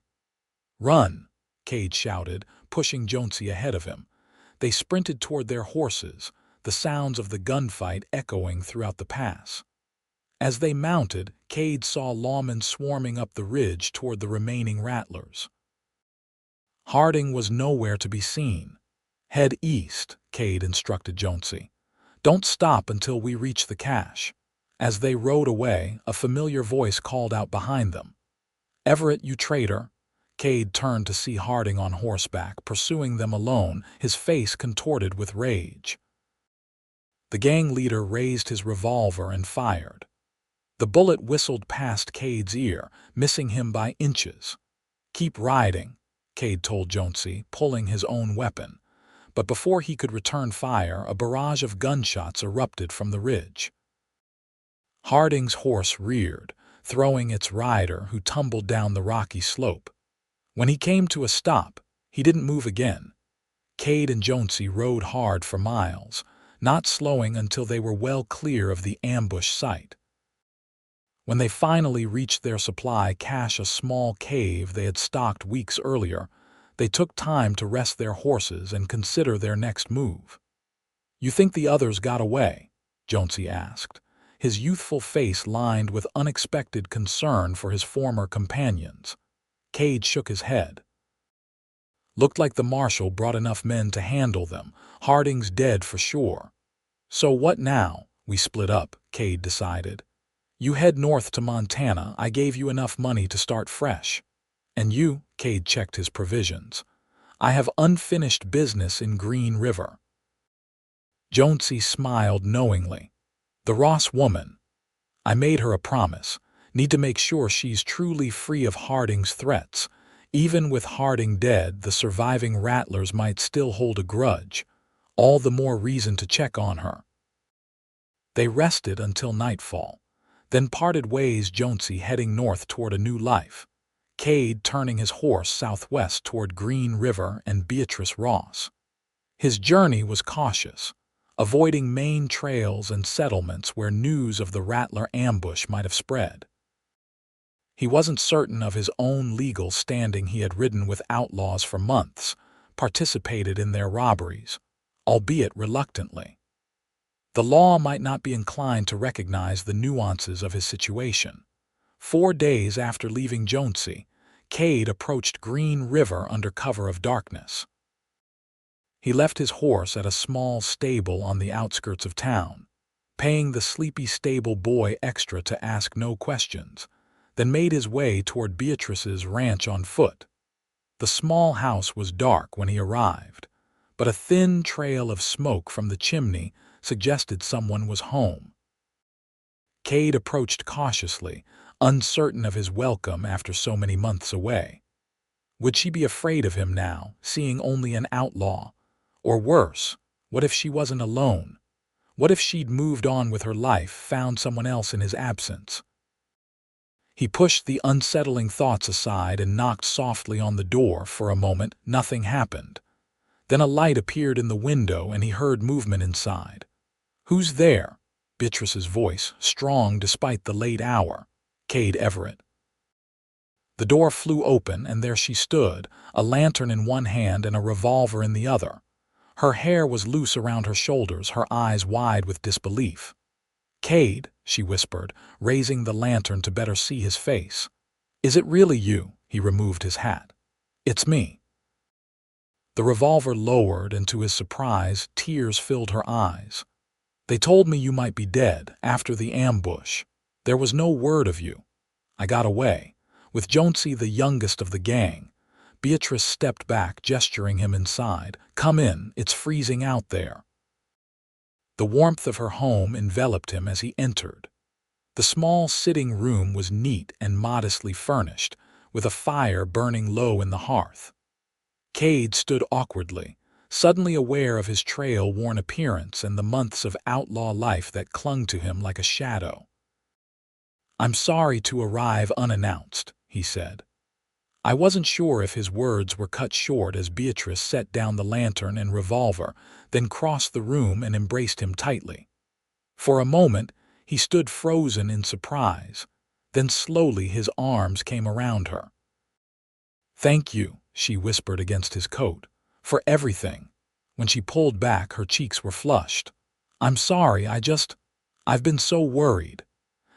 "Run!" Kade shouted, pushing Jonesy ahead of him. They sprinted toward their horses, the sounds of the gunfight echoing throughout the pass. As they mounted, Kade saw lawmen swarming up the ridge toward the remaining Rattlers. Harding was nowhere to be seen. "Head east," Kade instructed Jonesy. "Don't stop until we reach the cache." As they rode away, a familiar voice called out behind them. "Everett, you traitor!" Kade turned to see Harding on horseback, pursuing them alone, his face contorted with rage. The gang leader raised his revolver and fired. The bullet whistled past Kade's ear, missing him by inches. "Keep riding," Kade told Jonesy, pulling his own weapon. But before he could return fire, a barrage of gunshots erupted from the ridge. Harding's horse reared, throwing its rider, who tumbled down the rocky slope. When he came to a stop, he didn't move again. Kade and Jonesy rode hard for miles, not slowing until they were well clear of the ambush site. When they finally reached their supply cache, a small cave they had stocked weeks earlier, they took time to rest their horses and consider their next move. "You think the others got away?" Jonesy asked, his youthful face lined with unexpected concern for his former companions. Kade shook his head. "Looked like the marshal brought enough men to handle them. Harding's dead for sure." "So what now?" "We split up," Kade decided. "You head north to Montana. I gave you enough money to start fresh." "And you?" Kade checked his provisions. "I have unfinished business in Green River." Jonesy smiled knowingly. "The Ross woman. I made her a promise. Need to make sure she's truly free of Harding's threats. Even with Harding dead, the surviving Rattlers might still hold a grudge. All the more reason to check on her." They rested until nightfall, then parted ways, Jonesy heading north toward a new life, Kade turning his horse southwest toward Green River and Beatrice Ross. His journey was cautious, avoiding main trails and settlements where news of the Rattler ambush might have spread. He wasn't certain of his own legal standing. He had ridden with outlaws for months, participated in their robberies, albeit reluctantly. The law might not be inclined to recognize the nuances of his situation. 4 days after leaving Jonesy, Kade approached Green River under cover of darkness. He left his horse at a small stable on the outskirts of town, paying the sleepy stable boy extra to ask no questions, then made his way toward Beatrice's ranch on foot. The small house was dark when he arrived, but a thin trail of smoke from the chimney suggested someone was home. Kade approached cautiously, uncertain of his welcome after so many months away. Would she be afraid of him now, seeing only an outlaw? Or worse, what if she wasn't alone? What if she'd moved on with her life, found someone else in his absence? He pushed the unsettling thoughts aside and knocked softly on the door. For a moment, nothing happened. Then a light appeared in the window and he heard movement inside. "Who's there?" Beatrice's voice, strong despite the late hour. "Kade Everett." The door flew open and there she stood, a lantern in one hand and a revolver in the other. Her hair was loose around her shoulders, her eyes wide with disbelief. "Kade," she whispered, raising the lantern to better see his face. "Is it really you?" He removed his hat. "It's me." The revolver lowered, and to his surprise, tears filled her eyes. "They told me you might be dead after the ambush. There was no word of you. I got away, with Jonesy, the youngest of the gang." Beatrice stepped back, gesturing him inside. "Come in, it's freezing out there." The warmth of her home enveloped him as he entered. The small sitting room was neat and modestly furnished, with a fire burning low in the hearth. Kade stood awkwardly, suddenly aware of his trail-worn appearance and the months of outlaw life that clung to him like a shadow. "I'm sorry to arrive unannounced," he said. I wasn't sure if his words were cut short as Beatrice set down the lantern and revolver, then crossed the room and embraced him tightly. For a moment, he stood frozen in surprise. Then slowly his arms came around her. "Thank you," she whispered against his coat, "for everything." When she pulled back, her cheeks were flushed. "I'm sorry, I've been so worried.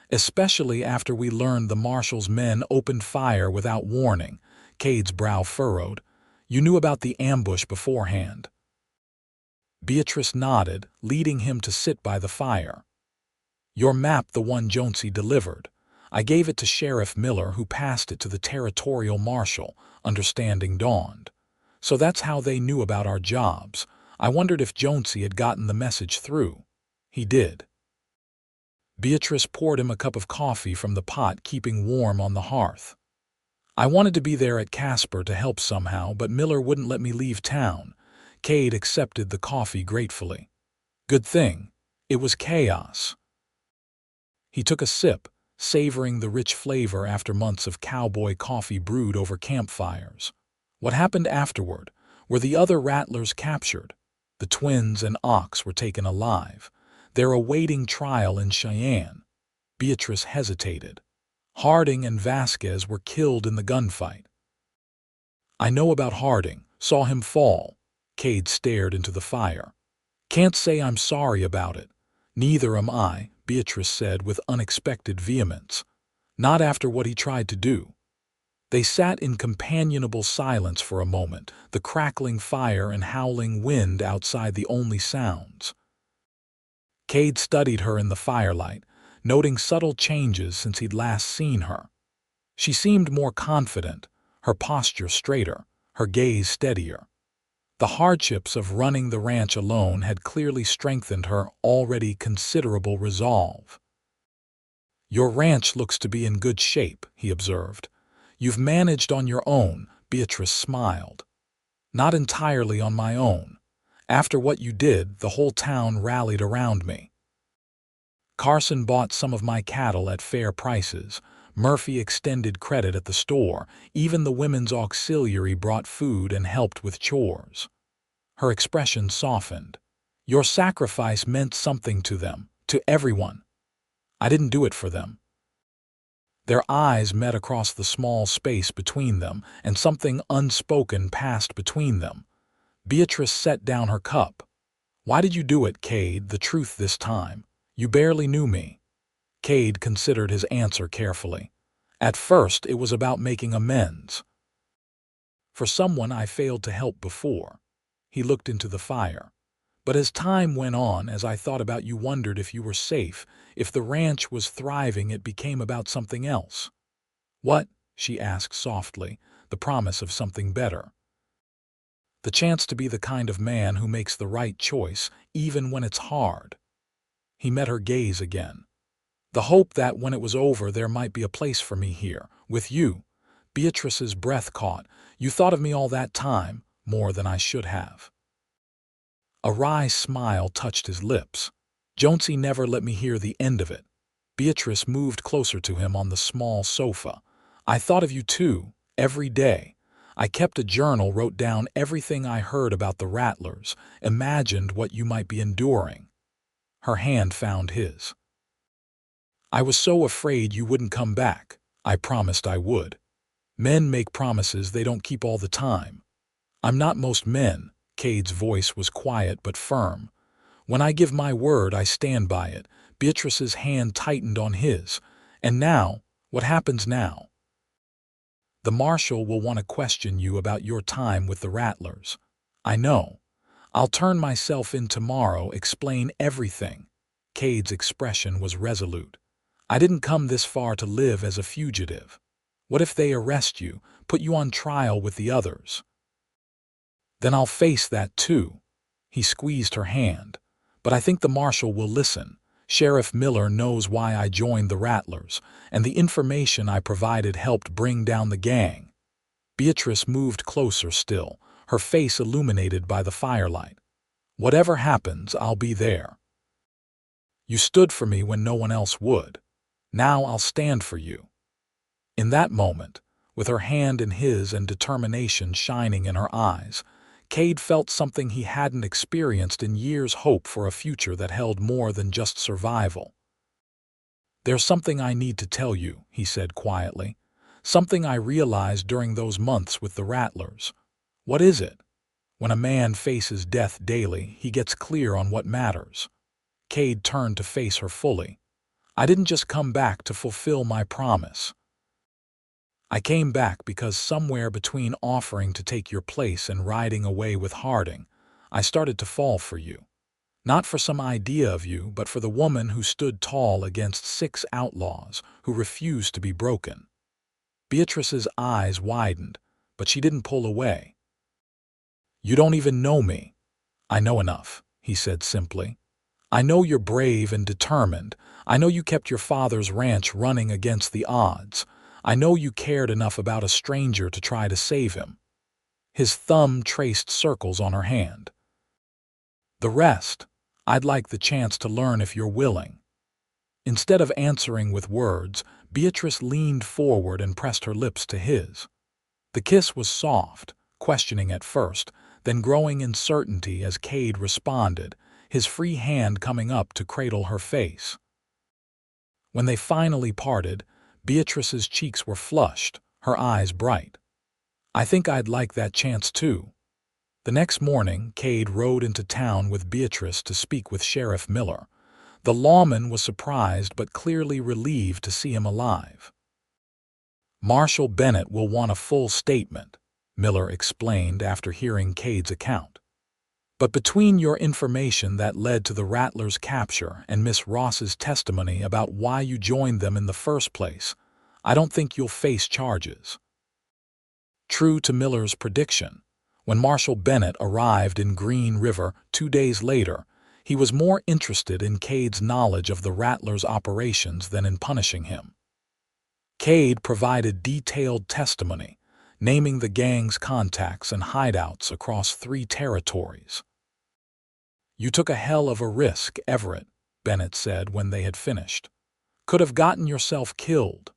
Especially after we learned the marshal's men opened fire without warning." Kade's brow furrowed. "You knew about the ambush beforehand." Beatrice nodded, leading him to sit by the fire. "Your map, the one Jonesy delivered. I gave it to Sheriff Miller, who passed it to the territorial marshal." Understanding dawned. "So that's how they knew about our jobs. I wondered if Jonesy had gotten the message through." "He did." Beatrice poured him a cup of coffee from the pot, keeping warm on the hearth. "I wanted to be there at Casper to help somehow, but Miller wouldn't let me leave town." Kade accepted the coffee gratefully. "Good thing. It was chaos." He took a sip, savoring the rich flavor after months of Cowboy coffee brewed over campfires. "What happened afterward? Were the other rattlers captured?" "The twins and Ox were taken alive. They're awaiting trial in Cheyenne." Beatrice hesitated. "Harding and Vasquez were killed in the gunfight." "I know about Harding. Saw him fall." Kade stared into the fire. "Can't say I'm sorry about it." "Neither am I," Beatrice said with unexpected vehemence. "Not after what he tried to do." They sat in companionable silence for a moment, the crackling fire and howling wind outside the only sounds. Kade studied her in the firelight, noting subtle changes since he'd last seen her. She seemed more confident, her posture straighter, her gaze steadier. The hardships of running the ranch alone had clearly strengthened her already considerable resolve. "Your ranch looks to be in good shape," he observed. "You've managed on your own." Beatrice smiled. "Not entirely on my own. After what you did, the whole town rallied around me. Carson bought some of my cattle at fair prices. Murphy extended credit at the store. Even the women's auxiliary brought food and helped with chores." Her expression softened. "Your sacrifice meant something to them, to everyone. I didn't do it for them." Their eyes met across the small space between them, and something unspoken passed between them. Beatrice set down her cup. "Why did you do it, Kade? The truth this time. You barely knew me." Kade considered his answer carefully. "At first, it was about making amends. For someone I failed to help before." He looked into the fire. "But as time went on, as I thought about you, wondered if you were safe, if the ranch was thriving, it became about something else." "What?" she asked softly, the promise of something better. "The chance to be the kind of man who makes the right choice, even when it's hard." He met her gaze again. "The hope that when it was over there might be a place for me here, with you." Beatrice's breath caught. "You thought of me all that time, more than I should have." A wry smile touched his lips. Jonesy never let me hear the end of it. Beatrice moved closer to him on the small sofa. I thought of you too, every day. I kept a journal, wrote down everything I heard about the Rattlers, imagined what you might be enduring. Her hand found his. I was so afraid you wouldn't come back. I promised I would. Men make promises they don't keep all the time. I'm not most men. Kade's voice was quiet but firm. When I give my word, I stand by it. Beatrice's hand tightened on his. And now, what happens now? The marshal will want to question you about your time with the Rattlers. I know. I'll turn myself in tomorrow, explain everything. Kade's expression was resolute. I didn't come this far to live as a fugitive. What if they arrest you, put you on trial with the others? Then I'll face that too. He squeezed her hand. But I think the marshal will listen. Sheriff Miller knows why I joined the Rattlers, and the information I provided helped bring down the gang. Beatrice moved closer still, her face illuminated by the firelight. Whatever happens, I'll be there. You stood for me when no one else would. Now I'll stand for you. In that moment, with her hand in his and determination shining in her eyes, Kade felt something he hadn't experienced in years: hope for a future that held more than just survival. There's something I need to tell you, he said quietly. Something I realized during those months with the Rattlers. What is it? When a man faces death daily, he gets clear on what matters. Kade turned to face her fully. I didn't just come back to fulfill my promise. I came back because somewhere between offering to take your place and riding away with Harding, I started to fall for you. Not for some idea of you, but for the woman who stood tall against 6 outlaws who refused to be broken. Beatrice's eyes widened, but she didn't pull away. You don't even know me. I know enough, he said simply. I know you're brave and determined. I know you kept your father's ranch running against the odds. I know you cared enough about a stranger to try to save him. His thumb traced circles on her hand. The rest, I'd like the chance to learn if you're willing. Instead of answering with words, Beatrice leaned forward and pressed her lips to his. The kiss was soft, questioning at first, then growing in certainty as Kade responded, his free hand coming up to cradle her face. When they finally parted, Beatrice's cheeks were flushed, her eyes bright. I think I'd like that chance too. The next morning, Kade rode into town with Beatrice to speak with Sheriff Miller. The lawman was surprised but clearly relieved to see him alive. Marshal Bennett will want a full statement, Miller explained after hearing Kade's account. But between your information that led to the Rattlers' capture and Miss Ross's testimony about why you joined them in the first place, I don't think you'll face charges. True to Miller's prediction, when Marshal Bennett arrived in Green River 2 days later, he was more interested in Kade's knowledge of the Rattlers' operations than in punishing him. Kade provided detailed testimony, naming the gang's contacts and hideouts across 3 territories. You took a hell of a risk, Everett, Bennett said when they had finished. Could have gotten yourself killed.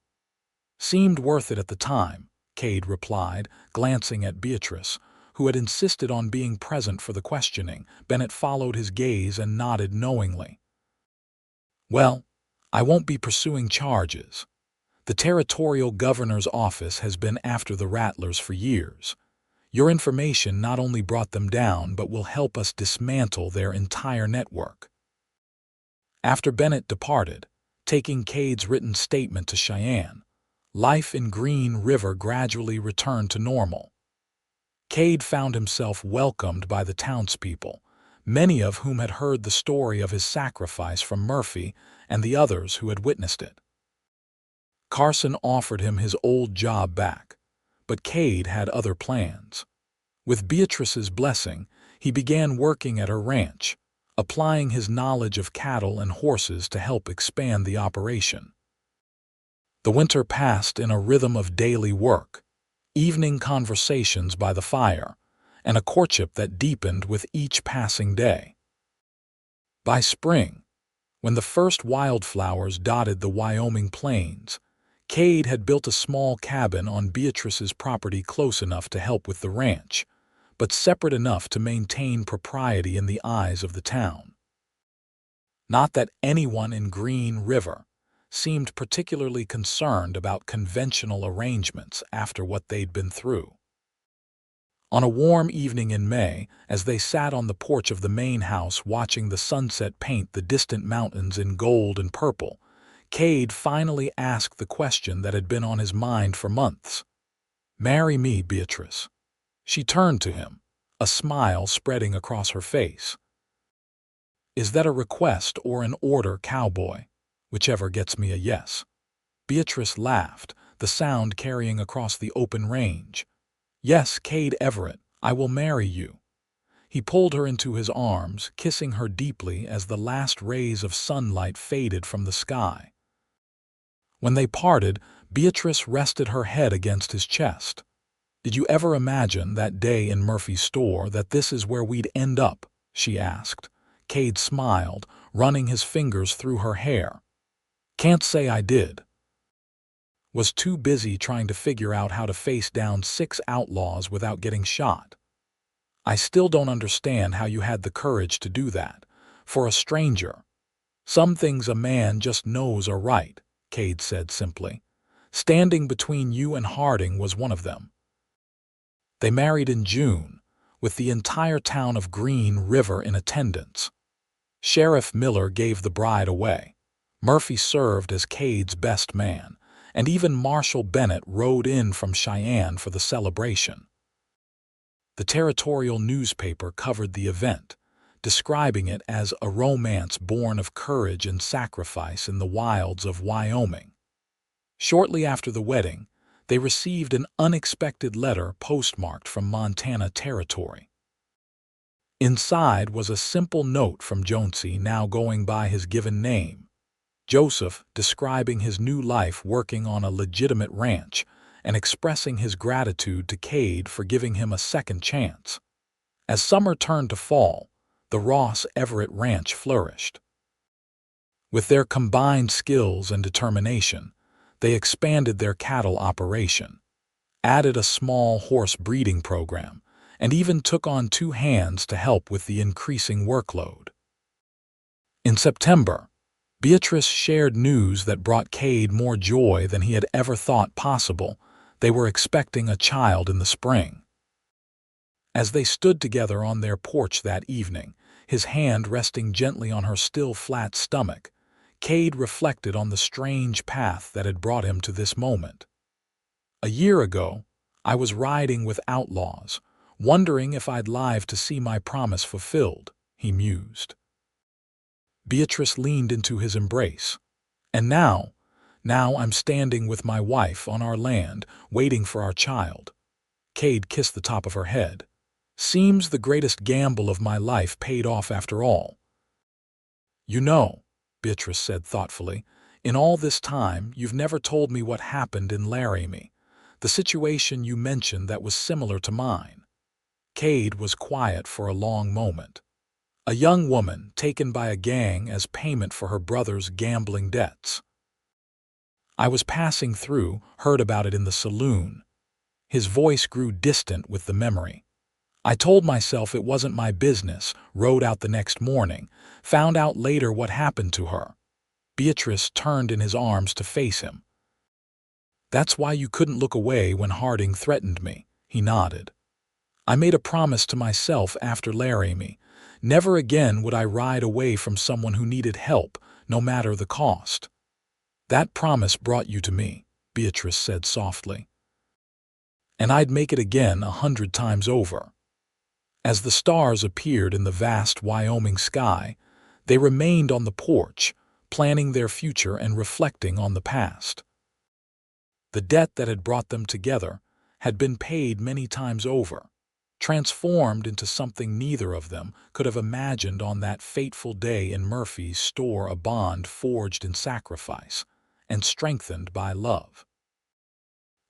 Seemed worth it at the time, Kade replied, glancing at Beatrice, who had insisted on being present for the questioning. Bennett followed his gaze and nodded knowingly. Well, I won't be pursuing charges. The territorial governor's office has been after the Rattlers for years. Your information not only brought them down but will help us dismantle their entire network. After Bennett departed, taking Kade's written statement to Cheyenne, life in Green River gradually returned to normal. Kade found himself welcomed by the townspeople, many of whom had heard the story of his sacrifice from Murphy and the others who had witnessed it. Carson offered him his old job back, but Kade had other plans. With Beatrice's blessing, he began working at her ranch, applying his knowledge of cattle and horses to help expand the operation. The winter passed in a rhythm of daily work, evening conversations by the fire, and a courtship that deepened with each passing day. By spring, When the first wildflowers dotted the Wyoming plains, Kade had built a small cabin on Beatrice's property close enough to help with the ranch, but separate enough to maintain propriety in the eyes of the town. Not that anyone in Green River seemed particularly concerned about conventional arrangements after what they'd been through. On a warm evening in May, as they sat on the porch of the main house watching the sunset paint the distant mountains in gold and purple, Kade finally asked the question that had been on his mind for months. "Marry me, Beatrice." She turned to him, a smile spreading across her face. "Is that a request or an order, Cowboy? Whichever gets me a yes." Beatrice laughed, the sound carrying across the open range. "Yes, Kade Everett, I will marry you." He pulled her into his arms, kissing her deeply as the last rays of sunlight faded from the sky. When they parted, Beatrice rested her head against his chest. "Did you ever imagine that day in Murphy's store that this is where we'd end up?" she asked. Kade smiled, running his fingers through her hair. "Can't say I did. Was too busy trying to figure out how to face down 6 outlaws without getting shot. I still don't understand how you had the courage to do that. For a stranger. Some things a man just knows are right," Kade said simply. "Standing between you and Harding was one of them." They married in June, with the entire town of Green River in attendance. Sheriff Miller gave the bride away. Murphy served as Cade's best man, and even Marshal Bennett rode in from Cheyenne for the celebration. The territorial newspaper covered the event, describing it as a romance born of courage and sacrifice in the wilds of Wyoming. Shortly after the wedding, they received an unexpected letter postmarked from Montana Territory. Inside was a simple note from Jonesy, now going by his given name. Joseph, describing his new life working on a legitimate ranch and expressing his gratitude to Kade for giving him a second chance. As summer turned to fall, the Ross Everett Ranch flourished. With their combined skills and determination, they expanded their cattle operation, added a small horse breeding program, and even took on 2 hands to help with the increasing workload. In September, Beatrice shared news that brought Kade more joy than he had ever thought possible. They were expecting a child in the spring. As they stood together on their porch that evening, his hand resting gently on her still flat stomach, Kade reflected on the strange path that had brought him to this moment. "A year ago, I was riding with outlaws, wondering if I'd live to see my promise fulfilled," he mused. Beatrice leaned into his embrace. "And now I'm standing with my wife on our land, waiting for our child." Kade kissed the top of her head. "Seems the greatest gamble of my life paid off after all." "You know," Beatrice said thoughtfully, "in all this time you've never told me what happened in Laramie, the situation you mentioned that was similar to mine." Kade was quiet for a long moment. "A young woman taken by a gang as payment for her brother's gambling debts. I was passing through, heard about it in the saloon." His voice grew distant with the memory. "I told myself it wasn't my business, rode out the next morning, found out later what happened to her." Beatrice turned in his arms to face him. "That's why you couldn't look away when Harding threatened me," he nodded. "I made a promise to myself after Laramie. Never again would I ride away from someone who needed help, no matter the cost." "That promise brought you to me," Beatrice said softly. "And I'd make it again 100 times over." As the stars appeared in the vast Wyoming sky, they remained on the porch, planning their future and reflecting on the past. The debt that had brought them together had been paid many times over, transformed into something neither of them could have imagined on that fateful day in Murphy's store, a bond forged in sacrifice and strengthened by love.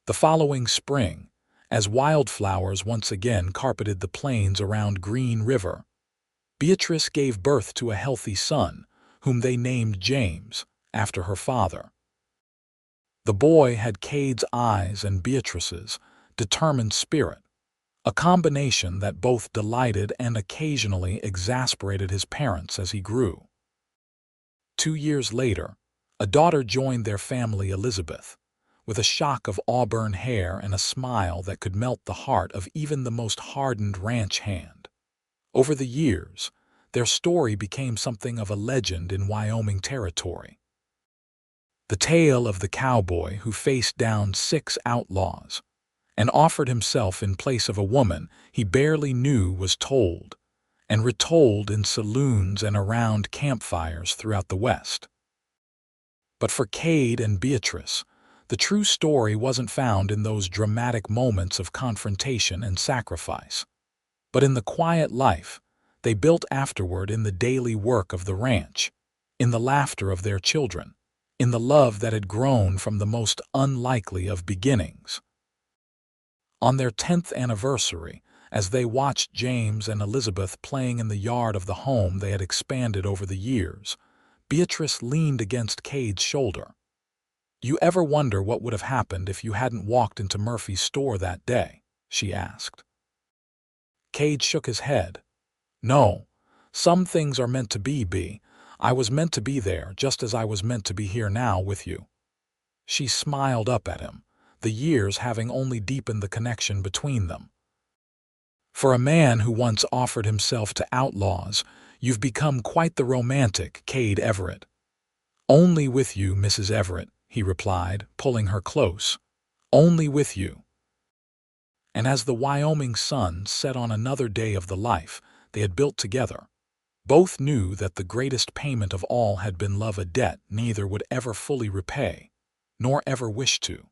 The following spring, as wildflowers once again carpeted the plains around Green River, Beatrice gave birth to a healthy son, whom they named James, after her father. The boy had Kade's eyes and Beatrice's determined spirit, a combination that both delighted and occasionally exasperated his parents as he grew. 2 years later, a daughter joined their family, Elizabeth, with a shock of auburn hair and a smile that could melt the heart of even the most hardened ranch hand. Over the years, their story became something of a legend in Wyoming territory. The tale of the cowboy who faced down 6 outlaws and offered himself in place of a woman he barely knew was told and retold in saloons and around campfires throughout the West. But for Kade and Beatrice, the true story wasn't found in those dramatic moments of confrontation and sacrifice, but in the quiet life they built afterward, in the daily work of the ranch, in the laughter of their children, in the love that had grown from the most unlikely of beginnings. On their 10th anniversary, as they watched James and Elizabeth playing in the yard of the home they had expanded over the years, Beatrice leaned against Kade's shoulder. "You ever wonder what would have happened if you hadn't walked into Murphy's store that day?" she asked. Kade shook his head. "No, some things are meant to be, Bea. I was meant to be there, just as I was meant to be here now with you." She smiled up at him, the years having only deepened the connection between them. "For a man who once offered himself to outlaws, you've become quite the romantic, Kade Everett." "Only with you, Mrs. Everett," he replied, pulling her close. "Only with you." And as the Wyoming sun set on another day of the life they had built together, both knew that the greatest payment of all had been love, a debt neither would ever fully repay, nor ever wish to.